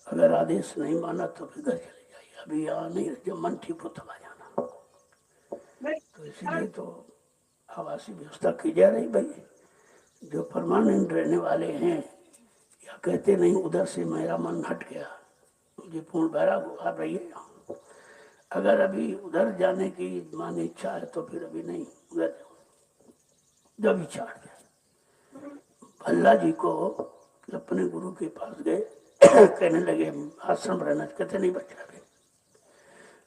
अगर आदेश नहीं माना तो फिर घर चले जाइए, अभी यहाँ नहीं, जब मन ठीक हो तब आ जाना। तो इसीलिए तो आवासीय व्यवस्था की जा रही भाई। जो परमानेंट रहने वाले हैं या कहते नहीं उधर से मेरा मन हट गया, मुझे पूर्ण बैराग आ रही है। अगर अभी उधर जाने की माने इच्छा है तो फिर अभी नहीं, उधर जब इच्छा हट गया। भल्ला जी को अपने गुरु के पास गए, कहने लगे आश्रम रहना, कहते नहीं बच्चा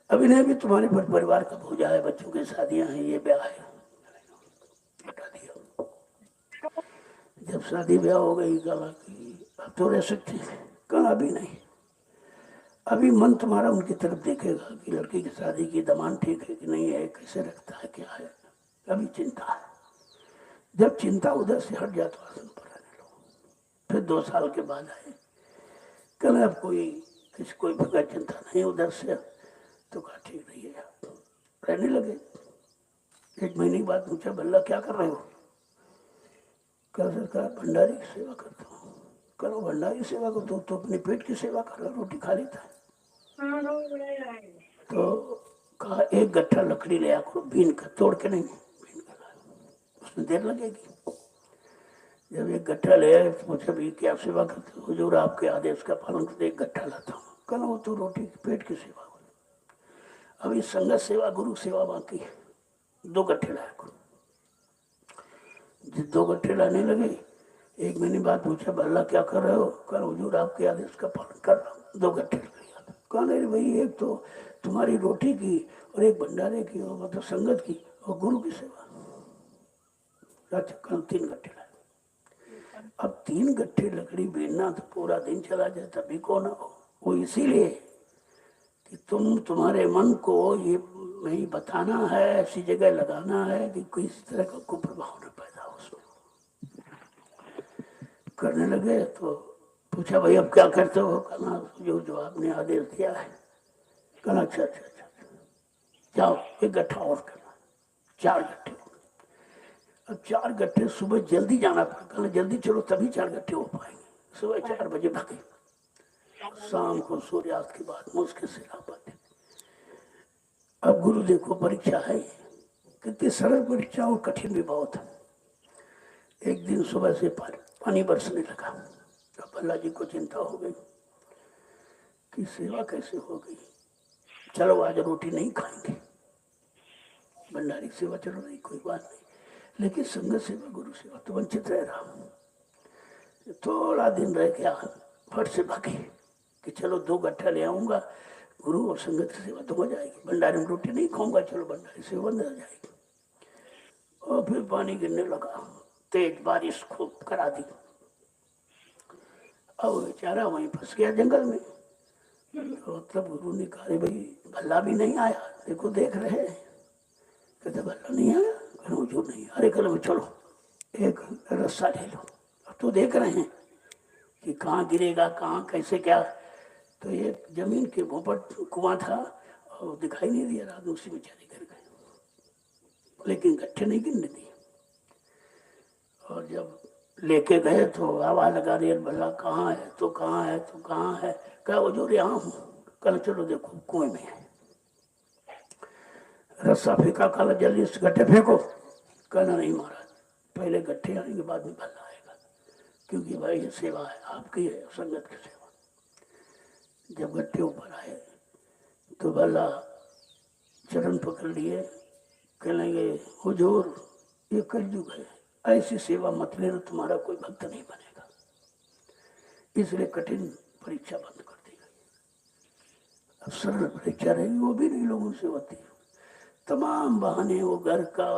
अभी नहीं, भी तुम्हारे परिवार का पूजा है, बच्चों की शादियां हैं, ये ब्याह है, हटा दिया। जब शादी ब्याह हो गई कहा कि अब तो रह सकते हैं, कहा अभी नहीं, अभी मन तुम्हारा उनकी तरफ देखेगा कि लड़की की शादी की दमान ठीक है कि नहीं है, कैसे रखता है, क्या है, अभी चिंता है। जब चिंता उधर से हट जाए तो आश्रम पर रहने लो। फिर 2 साल के बाद आए, कल अब कोई फिक्र चिंता नहीं उधर से, तो कहा ठीक नहीं है, रहने लगे। 1 महीने बाद पूछा भल्ला क्या कर रहे हो? कहा सरकार भंडारी की सेवा करता हूँ। करो भंडारी की सेवा करो तो अपने पेट की सेवा कर रहा, रोटी खा लेता है। तो कहा 1 गट्ठा लकड़ी ले आ करो, बीन कर, तोड़ के नहीं, बीन कर लाओ, उसमें देर लगेगी। जब 1 गट्ठा ले आए तो पूछा भाई क्या सेवा करते हो? हुजूर आपके आदेश का पालन करते 1 गट्ठा लाता हूँ। कहना वो तो रोटी पेट की सेवा। अभी संगत सेवा गुरु सेवा बाकी है, 2 गट्ठे लाया करो। जिस 2 गट्ठे लाने लगे, 1 महीने बाद पूछा भल्ला क्या कर रहे हो? कहा हुजूर आपके आदेश का पालन कर रहा हूँ, 2 गट्ठे लग गया। कहा नहीं भाई, एक तो तुम्हारी रोटी की और एक भंडारे की, और मतलब संगत की और गुरु की सेवा। अच्छा कल 3 गट्ठे लाए। अब 3 गट्ठे लकड़ी बीनना तो पूरा दिन चला जाए, तभी को ना हो। वो इसीलिए कि तुम्हारे मन को ये नहीं बताना है, ऐसी जगह लगाना है कि किसी तरह का कुप्रभाव न पैदा हो उसमें। करने लगे तो पूछा भाई अब क्या करते हो? कहना जो आपने आदेश दिया है। कहना अच्छा अच्छा अच्छा, जाओ 1 गट्ठा और करना, 4 गट्ठे। अब 4 गट्ठे सुबह जल्दी जाना पड़ा, कहना जल्दी चलो तभी 4 गट्ठे हो पाएंगे। सुबह 4 बजे भागे, शाम को सूर्यास्त के बाद मुश्किल से ला पाते। अब गुरु देखो परीक्षा है, कितनी सरल परीक्षा और कठिन भी बहुत है। एक दिन सुबह से पानी बरसने लगा। अब भल्ला जी को चिंता हो गई कि सेवा कैसे हो गई। चलो आज रोटी नहीं खाएंगे, भंडारी सेवा चलो नहीं, कोई बात नहीं, लेकिन संगत सेवा गुरु सेवा तो वंचित रह रहा हूँ। थोड़ा दिन रह गया, फट से भागे कि चलो 2 गट्ठा ले आऊंगा, गुरु और संगत की सेवा तो हो जाएगी, भंडारी में रोटी नहीं खाऊंगा, चलो भंडारी सेवा बंद हो जाएगी। और फिर पानी गिरने लगा, तेज बारिश खूब करा दी। अब बेचारा वहीं फंस गया जंगल में। तो तब गुरु ने कहा भाई भल्ला भी नहीं आया, देखो देख रहे हैं। कहते भल्ला नहीं आया? जो नहीं, अरे कल चलो 1 रस्सा ले लो, अब तो देख रहे हैं कि कहाँ गिरेगा, कहाँ कैसे क्या। तो ये जमीन के भोपट कुआं था और दिखाई नहीं दिया, रात उसी में चले गिर गए, लेकिन गट्ठे नहीं गिरने दिए। और जब लेके गए तो आवाज लगा रही है भला कहाँ है, तो कहाँ है, तो कहाँ है? क्या हुजूर यहाँ हूँ। कल चलो देखो कुएं में है। रस्सा फेंका, कल जल्दी इस गट्ठे फेंको। कहना नहीं महाराज, पहले गट्ठे आएंगे बाद में भला आएगा, क्योंकि भाई ये सेवा है आपकी, है संगत की सेवा। जब गट्ठे ऊपर आए तो भला चरण पकड़ लिए, कहने हुजूर ये कलयुग है, ऐसी सेवा मत लेना, तुम्हारा कोई भक्त नहीं बनेगा। इसलिए कठिन परीक्षा बंद कर दी गई। अब सरल परीक्षा रहेगी वो भी नहीं लोगों से होती, तमाम बहाने, वो घर का